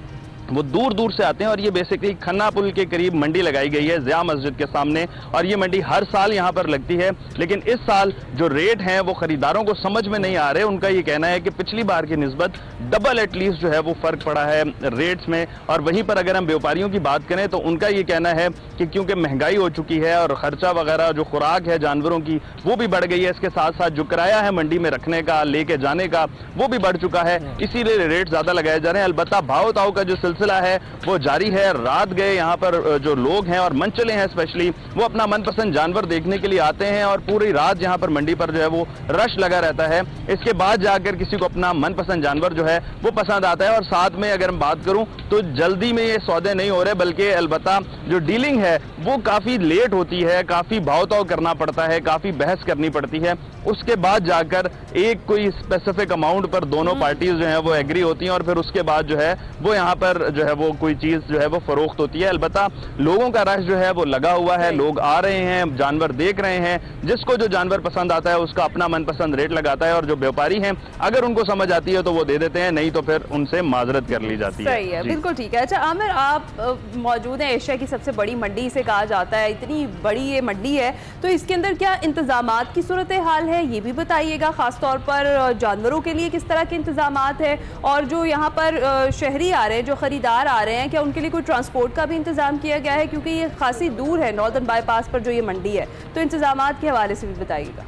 वो दूर दूर से आते हैं, और ये बेसिकली खन्ना पुल के करीब मंडी लगाई गई है ज़िया मस्जिद के सामने, और ये मंडी हर साल यहाँ पर लगती है। लेकिन इस साल जो रेट हैं वो खरीदारों को समझ में नहीं आ रहे। उनका ये कहना है कि पिछली बार की निस्बत डबल एटलीस्ट जो है वो फर्क पड़ा है रेट्स में। और वहीं पर अगर हम व्यापारियों की बात करें तो उनका ये कहना है कि क्योंकि महंगाई हो चुकी है और खर्चा वगैरह जो खुराक है जानवरों की वो भी बढ़ गई है, इसके साथ साथ जो किराया है मंडी में रखने का, लेके जाने का, वो भी बढ़ चुका है, इसीलिए रेट ज्यादा लगाए जा रहे हैं। अलबत्ता भाव ताव का जो सिलसिला है वो जारी है। रात गए यहाँ पर जो लोग हैं और मंचले हैं स्पेशली, वो अपना मनपसंद जानवर देखने के लिए आते हैं, और पूरी रात यहाँ पर मंडी पर जो है वो रश लगा रहता है। इसके बाद जाकर किसी को अपना मनपसंद जानवर जो है वो पसंद आता है। और साथ में अगर मैं बात करूं तो जल्दी में ये सौदे नहीं हो रहे, बल्कि अलबत्ता जो डीलिंग है वो काफी लेट होती है, काफी भाव ताव करना पड़ता है, काफी बहस करनी पड़ती है, उसके बाद जाकर एक कोई स्पेसिफिक अमाउंट पर दोनों पार्टीज जो है वो एग्री होती हैं, और फिर उसके बाद जो है वो यहाँ पर जो है वो कोई चीज जो है वो फरोख्त होती है। अलबत्ता लोगों का रश जो है वो लगा हुआ है, लोग आ रहे हैं, जानवर देख रहे हैं, जिसको जो जानवर पसंद आता है उसका अपना मनपसंद रेट लगाता है, और जो व्यापारी हैं अगर उनको समझ आती है तो वो दे देते हैं, नहीं तो फिर उनसे माजरत कर ली जाती है। सही है, बिल्कुल ठीक है। अच्छा आमिर, आप मौजूद हैं एशिया की सबसे बड़ी मंडी से कहा जाता है, इतनी बड़ी ये मंडी है, तो इसके अंदर क्या इंतजामात की सूरत हाल है ये भी बताइएगा, खास तौर पर जानवरों के लिए किस तरह के इंतजामात है, और जो यहाँ पर शहरी आ रहे हैं, जो खरीदार आ रहे हैं, क्या उनके लिए कोई ट्रांसपोर्ट का भी इंतजाम किया गया है, क्योंकि ये खासी दूर है नॉर्दर्न बाईपास पर जो ये मंडी है, तो इंतजामात के हवाले से भी बताइएगा।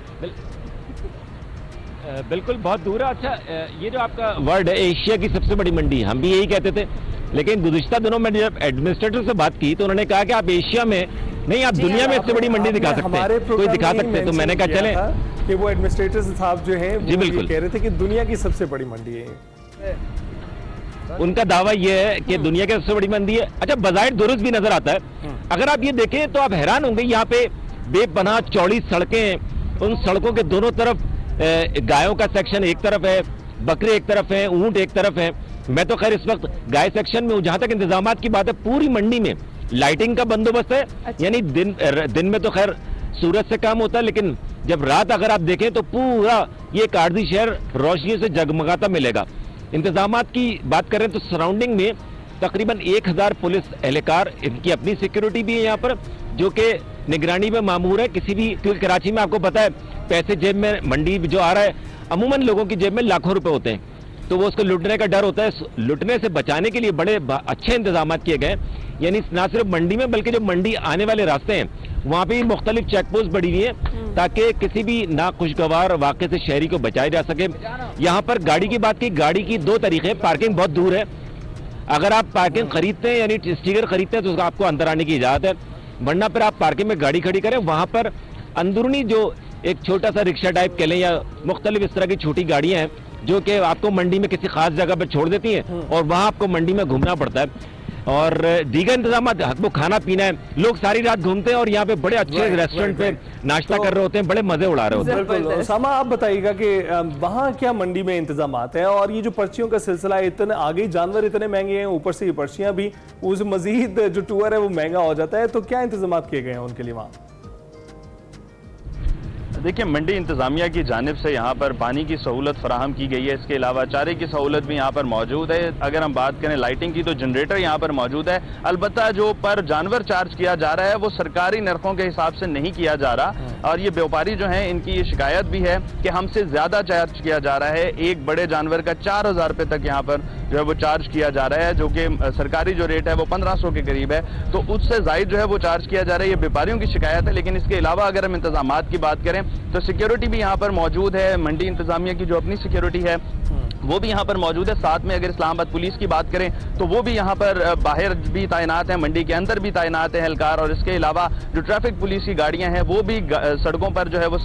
बिल्कुल बहुत दूर है। अच्छा, ये जो आपका वर्ड है एशिया की सबसे बड़ी मंडी, हम भी यही कहते थे, लेकिन गुज़िश्ता दिनों में जब एडमिनिस्ट्रेटर से बात की तो उन्होंने कहा कि आप एशिया में नहीं, आप दुनिया में इससे बड़ी मंडी दिखा सकते हैं, कोई दिखा सकते हैं। तो मैंने कहा चले कि वो एडमिनिस्ट्रेटर साहब जो हैं जी बिल्कुल कह रहे थे कि दुनिया की सबसे बड़ी मंडी है। उनका दावा यह है कि दुनिया की सबसे बड़ी मंडी है। अच्छा, बज़ाहिर दुरुस्त भी नजर आता है। अगर आप ये देखें तो आप हैरान होंगे, यहाँ पे बेपनाह चौड़ी सड़कें, उन सड़कों के दोनों तरफ गायों का सेक्शन एक तरफ है, बकरे एक तरफ है, ऊंट एक तरफ है। मैं तो खैर इस वक्त गाय सेक्शन में हूँ। जहां तक इंतजामात की बात है, पूरी मंडी में लाइटिंग का बंदोबस्त है। अच्छा। यानी दिन में तो खैर सूरज से काम होता है, लेकिन जब रात अगर आप देखें तो पूरा ये काटदी शहर रोशनी से जगमगाता मिलेगा। इंतजामात की बात करें तो सराउंडिंग में तकरीबन 1000 पुलिस एहलकार, इनकी अपनी सिक्योरिटी भी है यहाँ पर, जो कि निगरानी में मामूर है। किसी भी, क्योंकि कराची में आपको पता है पैसे जेब में, मंडी जो आ रहा है अमूमन लोगों की जेब में लाखों रुपए होते हैं, तो वो उसको लुटने का डर होता है। लुटने से बचाने के लिए बड़े अच्छे इंतजाम किए गए, यानी ना सिर्फ मंडी में बल्कि जो मंडी आने वाले रास्ते हैं वहाँ पे मुख्तलिफ चेक पोस्ट बनी हुई है ताकि किसी भी नाखुशगवार वाक़े से शहरी को बचाया जा सके। यहाँ पर गाड़ी की बात की, गाड़ी की दो तरीके हैं, पार्किंग बहुत दूर है, अगर आप पार्किंग खरीदते हैं यानी स्टिकर खरीदते हैं तो आपको अंदर आने की इजाज़त है, वरना पर आप पार्किंग में गाड़ी खड़ी करें, वहाँ पर अंदरूनी जो एक छोटा सा रिक्शा टाइप कह लें या मुख्तलिफ इस तरह की छोटी गाड़ियाँ हैं जो कि आपको मंडी में किसी खास जगह पर छोड़ देती हैं और वहाँ आपको मंडी में घूमना पड़ता है। और दीगर इंतजाम, वो खाना पीना है, लोग सारी रात घूमते हैं और यहाँ पे बड़े अच्छे रेस्टोरेंट पे नाश्ता कर रहे होते हैं, बड़े मजे उड़ा रहे होते हैं। बिल्कुल। उसामा, आप बताइएगा कि वहाँ क्या मंडी में इंतजाम हैं और ये जो पर्चियों का सिलसिला है, इतने आगे जानवर इतने महंगे हैं, ऊपर से ये पर्चियाँ भी, उस मजीद जो टूर है वो महंगा हो जाता है, तो क्या इंतजाम किए गए हैं उनके लिए वहाँ? देखिए, मंडी इंतजामिया की जानिब से यहाँ पर पानी की सहूलत फराहम की गई है, इसके अलावा चारे की सहूलत भी यहाँ पर मौजूद है। अगर हम बात करें लाइटिंग की तो जनरेटर यहाँ पर मौजूद है। अलबत्ता जो पर जानवर चार्ज किया जा रहा है वो सरकारी नरखों के हिसाब से नहीं किया जा रहा और ये व्यापारी जो हैं इनकी ये शिकायत भी है कि हमसे ज्यादा चार्ज किया जा रहा है। एक बड़े जानवर का 4000 रुपये तक यहाँ पर जो है वो चार्ज किया जा रहा है, जो कि सरकारी जो रेट है वो 1500 के करीब है, तो उससे जायद जो है वो चार्ज किया जा रहा है। ये व्यापारियों की शिकायत है। लेकिन इसके अलावा अगर हम इंतजामात की बात करें तो सिक्योरिटी भी यहाँ पर मौजूद है। मंडी इंतजामिया की जो अपनी सिक्योरिटी है वो भी यहाँ पर मौजूद है। साथ में अगर इस्लामाबाद पुलिस की बात करें तो वो भी यहाँ पर बाहर भी तैनात है, मंडी के अंदर भी तैनात है एहलकार। और इसके अलावा जो ट्रैफिक पुलिस की गाड़ियां हैं वो भी सड़कों पर जो है वो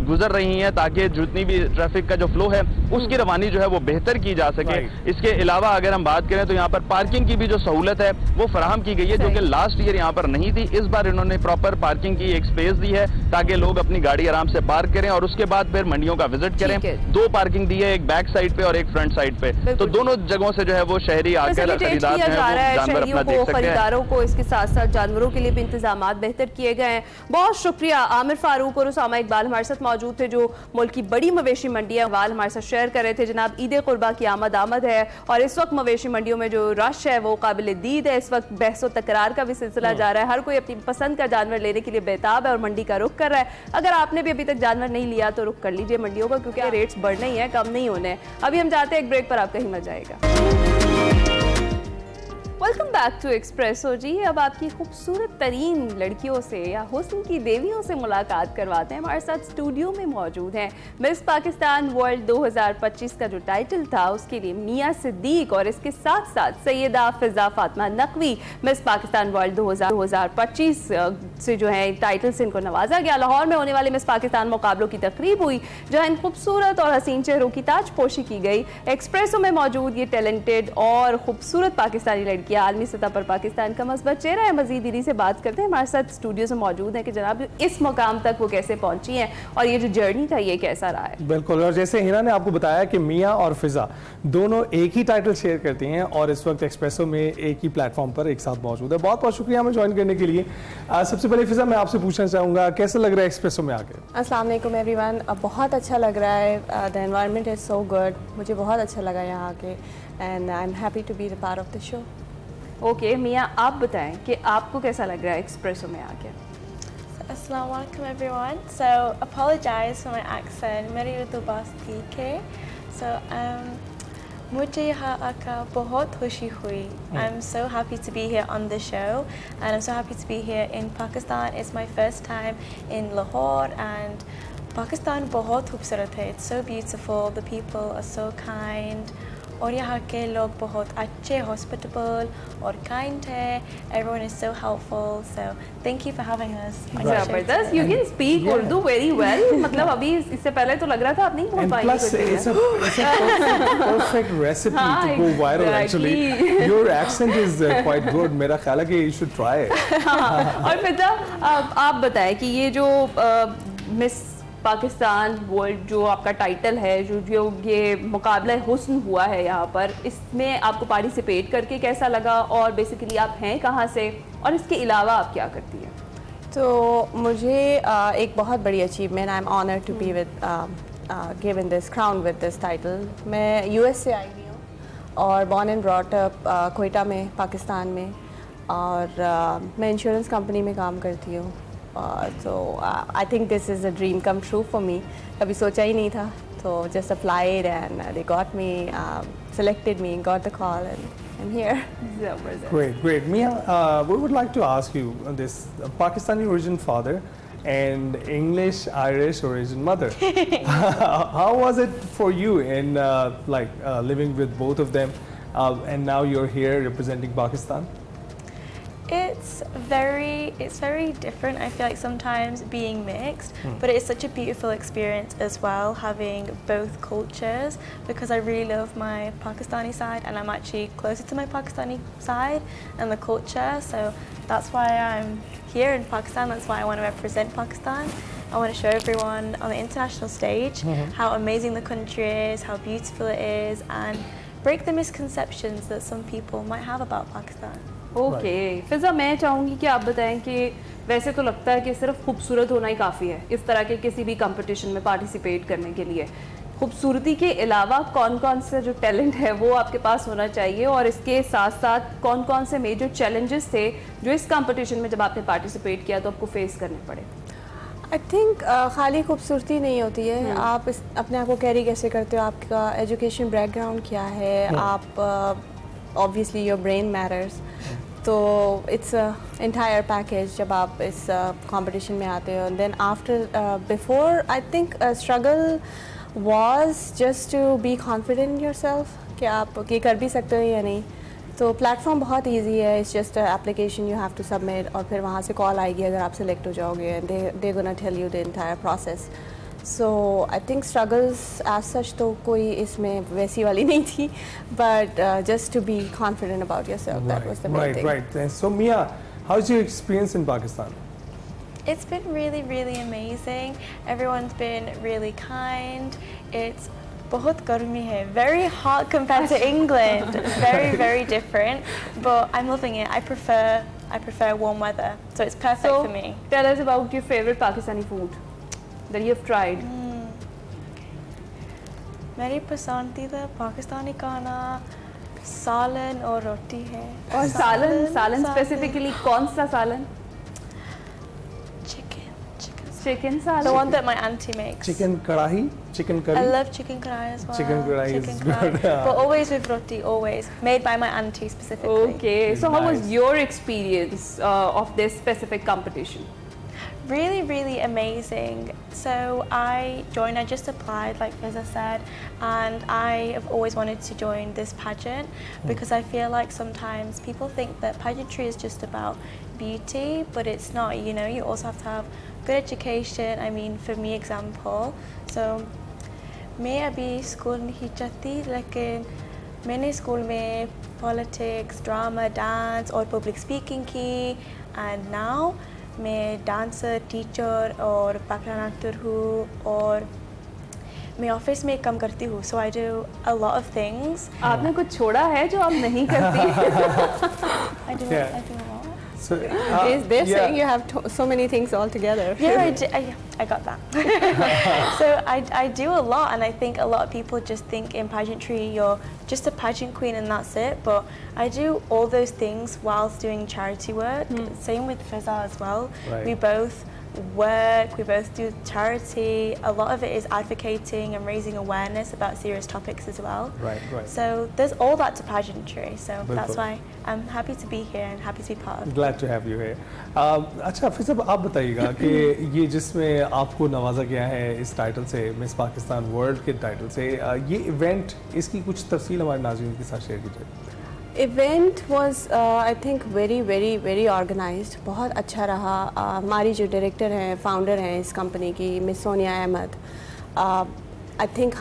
गुजर रही हैं ताकि जितनी भी ट्रैफिक का जो फ्लो है उसकी रवानी जो है वो बेहतर की जा सके। इसके अलावा अगर हम बात करें तो यहाँ पर पार्किंग की भी जो सहूलत है वो फराहम की गई है, जो कि लास्ट ईयर यहाँ पर नहीं थी। इस बार इन्होंने प्रॉपर पार्किंग की एक स्पेस दी है ताकि लोग अपनी गाड़ी आराम से पार्क करें और उसके बाद फिर मंडियों का विजिट करें। 2 पार्किंग दी है, एक बैक साइड पे और एक फ्रंट साइड पे, तो दोनों जगहों से जो है वो शहरी आकर खरीदार हैं वो जानवर अपना देख सकते हैं। खरीदारों को इसके साथ साथ जानवरों के लिए भी इंतजामात बेहतर किए गए हैं। बहुत शुक्रिया। आमिर फारूक और उसामा इकबाल हमारे साथ मौजूद थे जो मुल्क की बड़ी मवेशी मंडी है वाल हमारे साथ शेयर कर रहे थे। जनाब, ईद कुर्बा की आमद है और इस वक्त मवेशी मंडियों में जो रश है वो काबिल दीद है। इस वक्त बहस व तकरार का भी सिलसिला जा रहा है, हर कोई अपनी पसंद का जानवर लेने के लिए बेताब है और मंडी का रुख कर रहा है। अगर आपने भी अभी तक जानवर नहीं लिया तो रुख कर लीजिए मंडियों का, क्योंकि रेट्स बढ़ने ही है, कम नहीं होने। अभी हम जाते हैं एक ब्रेक पर, आपका ही मजा आएगा। वेलकम बैक टू एक्सप्रेसो जी। अब आपकी खूबसूरत तरीन लड़कियों से या हुस्न की देवियों से मुलाकात करवाते हैं। हमारे साथ स्टूडियो में मौजूद हैं मिस पाकिस्तान वर्ल्ड 2025 का जो टाइटल था उसके लिए मियां सिद्दीक और इसके साथ साथ सैयदा फिजा फातिमा नकवी मिस पाकिस्तान वर्ल्ड 2025 से जो है टाइटल से इनको नवाजा गया। लाहौर में होने वाले मिस पाकिस्तान मुकाबलों की तकरीब हुई जहाँ इन खूबसूरत और हसीन चेहरों की ताजपोशी की गई। एक्सप्रेसो में मौजूद ये टैलेंटेड और खूबसूरत पाकिस्तानी लड़की आलमी सतह पर पाकिस्तान का मस्बत चेहरा है। मजीद इन्हीं से बात करते हैं। हमारे साथ स्टूडियो से मौजूद है कि जनाब इस मुकाम तक वो कैसे पहुंची हैं और ये जो जर्नी था ये कैसा रहा है। बिल्कुल, और जैसे हिना ने आपको बताया कि मियां और फिजा दोनों एक ही टाइटल शेयर करती हैं और इस वक्त एक्सप्रेसो में एक ही प्लेटफॉर्म पर एक साथ मौजूद है। बहुत बहुत शुक्रिया हमें ज्वाइन करने के लिए। सबसे पहले फिजा, मैं आपसे पूछना चाहूँगा कैसा लग रहा है एक्सप्रेसो में आके? अस्सलाम वालेकुम एवरीवन। बहुत अच्छा लग रहा है। The environment is so good. मुझे बहुत अच्छा लगा यहाँ आके and I am happy to be the part of the show. Okay Mian, आप बताएं कि आपको कैसा लग रहा है एक्सप्रेसो में आके? अस्सलाम वालेकुम everyone. So apologise for my accent, मेरी उर्दू बात ठीक है। सो मुझे यहाँ आकर बहुत खुशी हुई। I am so happy to be here on the show and I am so happy to be here in Pakistan. It's my first time in Lahore and Pakistan बहुत खूबसूरत है। It's so beautiful, the people are so kind और यहाँ के लोग बहुत अच्छे, hospitable और काइंड है। Everyone is so helpful, so thank you for having us. जबरदस्त, you can speak Urdu very well. मतलब अभी इससे पहले तो लग रहा था आप नहीं बोल पाएंगे। Plus, it's a perfect recipe to go viral. Actually, your accent is quite good. मेरा ख्याल है कि you should try it. और फिजा, आप बताएं कि ये जो मिस पाकिस्तान वर्ल्ड जो आपका टाइटल है, जो ये मुकाबला हुस्न हुआ है यहाँ पर, इसमें आपको पार्टिसिपेट करके कैसा लगा और बेसिकली आप हैं कहाँ से और इसके अलावा आप क्या करती हैं? तो मुझे एक बहुत बड़ी achievement, I am honoured to be with given this crown with this title. मैं यूएस से आई हुई हूँ और born and brought up Quetta में, पाकिस्तान में, और मैं इंश्योरेंस कंपनी में काम करती हूँ। So I think this is a dream come true for me. कभी सोचा ही नहीं था, तो just applied and they got me selected me, got the call, and I'm here. जबरदस्त। Great, great. Mia, we would like to ask you this: Pakistani origin father and English Irish origin mother. How was it for you in living with both of them, and now you're here representing Pakistan? It's very different. I feel like sometimes being mixed, but it's such a beautiful experience as well, having both cultures, because I really love my Pakistani side and I'm actually closer to my Pakistani side and the culture. So that's why I'm here in Pakistan. That's why I want to represent Pakistan. I want to show everyone on the international stage how amazing the country is, how beautiful it is, and break the misconceptions that some people might have about Pakistan. Okay Fiza, मैं चाहूँगी कि आप बताएं कि वैसे तो लगता है कि सिर्फ खूबसूरत होना ही काफ़ी है इस तरह के किसी भी कंपटीशन में पार्टिसिपेट करने के लिए। खूबसूरती के अलावा कौन कौन सा जो टैलेंट है वो आपके पास होना चाहिए, और इसके साथ साथ कौन कौन से मेजर चैलेंजेस थे जो इस कंपटीशन में जब आपने पार्टिसिपेट किया तो आपको फेस करने पड़े? आई थिंक खाली खूबसूरती नहीं होती है, आप अपने आप को कैरी कैसे करते हो, आपका एजुकेशन बैकग्राउंड क्या है, आप ऑब्वियसली योर ब्रेन मैटर्स, तो इट्स एंटायर पैकेज जब आप इस कंपटीशन में आते हो। Then after before I think struggle was just to be confident in yourself कि आप ये कर भी सकते हो या नहीं। तो प्लेटफॉर्म बहुत इजी है, it's just application you have to submit, और फिर वहाँ से कॉल आएगी अगर आप सेलेक्ट हो जाओगे, they gonna tell you the entire process. So I think struggles as such तो कोई इसमें वैसी वाली नहीं थी, but just to be confident about yourself, that was the main thing. Right. So Mia, how's your experience in Pakistan? It's been really amazing. Everyone's been really kind. It's बहुत गर्मी है, very hot compared to England. Very different, but I'm loving it. I prefer warm weather, so it's perfect for me. Tell us about your favorite Pakistani food that you've tried. मेरी पसंदीदा पाकिस्तानी खाना सालन और रोटी है। और सालन स्पेसिफिकली कौन सा सालन? Chicken salad. The one that my auntie makes. Chicken karahi, chicken curry. I love chicken karahi as well. Chicken karahi is good. But always with roti, always made by my auntie specifically. Okay, so how was your experience of this specific competition? Really amazing. So I just applied, like Fiza said, and I have always wanted to join this pageant because I feel like sometimes people think that pageantry is just about beauty, but it's not. You know, you also have to have good education. I mean, for me example, so मैं अभी school नहीं जाती, लेकिन मैंने school में politics, drama, dance और public speaking की, and now मैं डांसर, टीचर और बैकग्राउंड एक्टर हूँ, और मैं ऑफिस में काम करती हूँ, so I do a lot of things. आपने कुछ छोड़ा है जो आप नहीं करती? I do a lot. So they're saying you have so many things all together. Yeah, I got that. So I do a lot, and I think a lot of people just think in pageantry you're just a pageant queen and that's it. But I do all those things whilst doing charity work. Same with Fiza as well. Right. We both work, we both do charity. A lot of it is advocating and raising awareness about serious topics as well. Right. So there's all that to pageantry. So Bilkul. that's why I'm happy to be here and happy to be part of it. Glad to have you here. अच्छा फिर सब आप बताइएगा कि ये जिसमें आपको नवाजा गया है इस टाइटल से, मिस पाकिस्तान वर्ल्ड के टाइटल से, ये इवेंट, इसकी कुछ तफसील हमारे नाज़रीन के साथ शेयर कीजिए। Event was I think very organised, बहुत अच्छा रहा। हमारी जो डायरेक्टर हैं, फाउंडर हैं इस कंपनी की, miss Sonia Ahmed, I think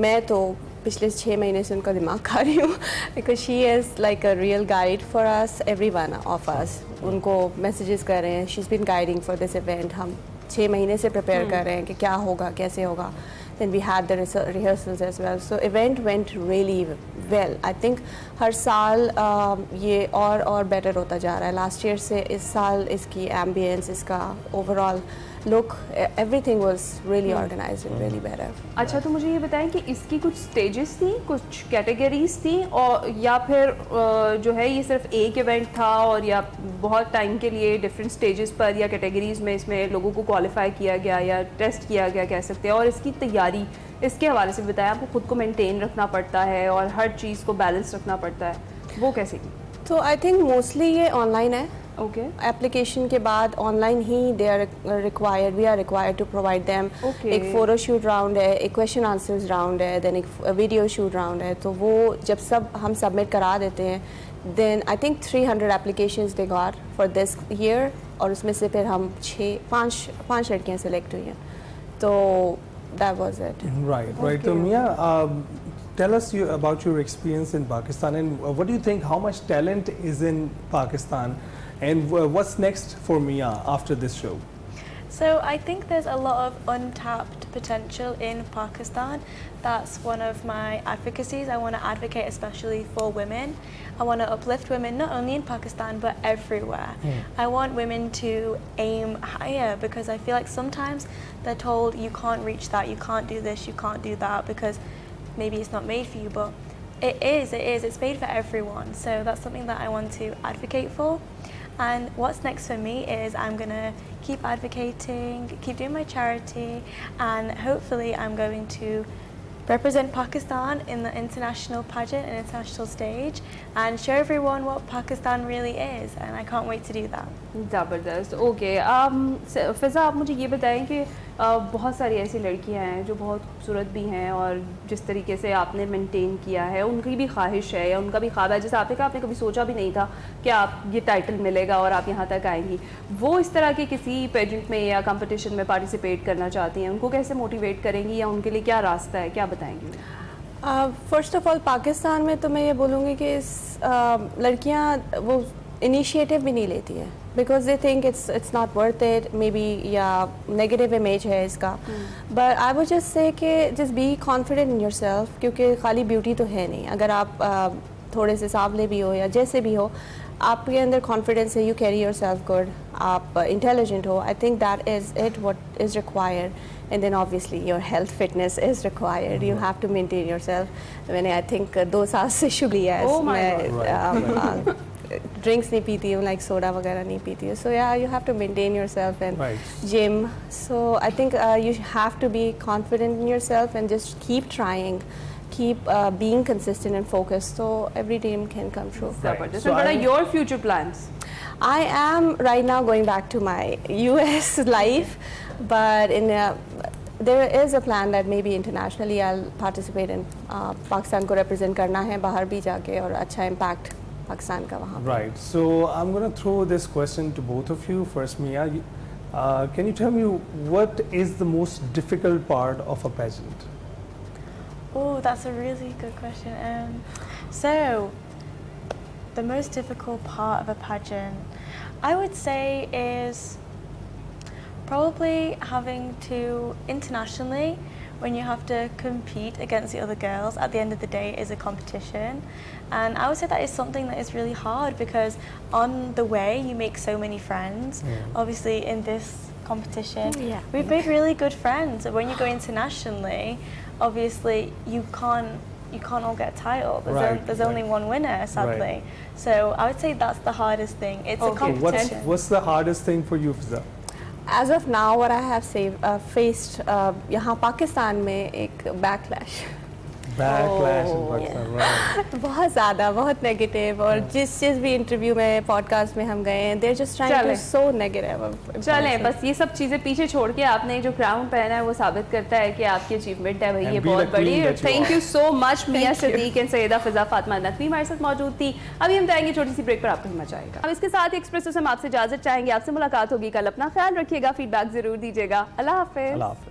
मैं तो पिछले 6 महीने से उनका दिमाग खा रही हूँ, because she is like a real guide for us, every one of us. उनको मैसेजेस कर रहे हैं, she is been guiding for this event. हम 6 महीने से प्रिपेयर कर रहे हैं कि क्या होगा, कैसे होगा। Then we had the rehearsals as well. So event went really well. I think हर साल ये और better होता जा रहा है। Last year से इस साल इसकी ambience, इसका overall look, everything was really organized and really better. अच्छा, तो मुझे ये बताएं कि इसकी कुछ स्टेजेस थी, कुछ कैटेगरीज थी, और या फिर जो है ये सिर्फ एक इवेंट था, और या बहुत टाइम के लिए डिफरेंट स्टेजेस पर या कैटेगरीज में इसमें लोगों को क्वालिफाई किया गया या टेस्ट किया गया कह सकते हैं, और इसकी तैयारी इसके हवाले से बताएं। आपको खुद को मेंटेन रखना पड़ता है और हर चीज़ को बैलेंस रखना पड़ता है, वो कैसे की? तो आई थिंक मोस्टली ये ऑनलाइन है। ओके, एप्लीकेशन के बाद ऑनलाइन ही we are required to provide them. एक फोटो शूट राउंड है, एक क्वेश्चन आंसर्स राउंड है, देन एक वीडियो शूट राउंड है। तो वो जब सब हम सबमिट करा देते हैं, then I think 300 applications they got for this year, और उसमें से फिर हम 5 लड़कियाँ सेलेक्ट हुई हैं। तो that was it. Right. So Mia, tell us about your experience in Pakistan, and what do you think? How much talent is in Pakistan, and what's next for Mia after this show? So I think there's a lot of untapped potential in Pakistan. That's one of my advocacies. I want to advocate especially for women. I want to uplift women not only in Pakistan but everywhere. I want women to aim higher, because I feel like sometimes they're told you can't reach that, you can't do this, you can't do that, because maybe it's not made for you, but it is, it's made for everyone. So that's something that I want to advocate for. And what's next for me is I'm going to keep advocating, keep doing my charity, and hopefully I'm going to represent Pakistan in the international pageant and international stage and show everyone what Pakistan really is, and I can't wait to do that. ज़बरदस्त। Okay, फ़िज़ा, आप मुझे ये बताएं कि बहुत सारी ऐसी लड़कियां हैं जो बहुत खूबसूरत भी हैं, और जिस तरीके से आपने मेंटेन किया है, उनकी भी ख्वाहिश है या उनका भी ख्वाब है, जैसे आपने कहा आपने कभी सोचा भी नहीं था कि आप ये टाइटल मिलेगा और आप यहाँ तक आएंगी, वो इस तरह के किसी पेजेंट में या कंपटीशन में पार्टिसिपेट करना चाहती हैं, उनको कैसे मोटिवेट करेंगी या उनके लिए क्या रास्ता है, क्या बताएंगी? फ़र्स्ट ऑफ़ ऑल पाकिस्तान में तो मैं ये बोलूँगी कि लड़कियाँ वो इनिशिएटिव भी नहीं लेती है, because they think it's not worth it, maybe, या नेगेटिव इमेज है इसका। But I would just say कि just be confident in yourself, क्योंकि खाली ब्यूटी तो है नहीं। अगर आप थोड़े से सांवले भी हो या जैसे भी हो, आपके अंदर कॉन्फिडेंस है, यू कैरी योरसेल्फ गुड, आप इंटेलिजेंट हो, I think that is it what is required. And then obviously your health fitness is required. You have to maintain yourself. मैंने I think 2 साल से शुरू किया है। मैं ड्रिंक्स नहीं पीती हूँ, like soda वगैरह नहीं पीती हूँ. So yeah, you have to maintain yourself and gym. So I think you have to be confident in yourself and just keep trying. Keep being consistent and focused, so every dream can come true. So what are your future plans? I am right now going back to my US life, but there is a plan that maybe internationally I'll participate in Pakistan को represent करना है बाहर भी जाके और अच्छा impact Pakistan का वहाँ. Right. So I'm going to throw this question to both of you. First, Mia, can you tell me what is the most difficult part of a pageant? Oh, that's a really good question. So, the most difficult part of a pageant, I would say, is probably having to, internationally, when you have to compete against the other girls, at the end of the day is a competition. And I would say that is something that is really hard, because on the way you make so many friends. Obviously in this competition, we've made really good friends. When you go internationally, obviously you can't all get a title. There's only one winner, sadly. So I would say that's the hardest thing. It's a competition. What's the hardest thing for you, Fiza? As of now, what I have faced यहाँ पाकिस्तान में एक backlash in Pakistan, right? बहुत ज़्यादा, बहुत negative, और जिस भी interview में पॉडकास्ट में हम गए हैं, they're just trying to so negative. चलें, बस ये सब चीज़ें पीछे छोड़ के आपने जो क्राउन पहना है वो साबित करता है कि आपकी अचीवमेंट है भाई, ये बहुत बड़ी है. Thank you so much Mian Siddique and Syeda Fiza Fatima Naqvi हमारे साथ मौजूद थी. अभी हम जाएंगे छोटी सी ब्रेक पर, आपको मजा आएगा. अब इसके साथ एक्सप्रेसो से हम आपसे इजाजत चाहेंगे. आपसे मुलाकात होगी कल. अपना ख्याल रखिएगा, फीडबैक जरूर दीजिएगा. अल्लाह हाफिज़.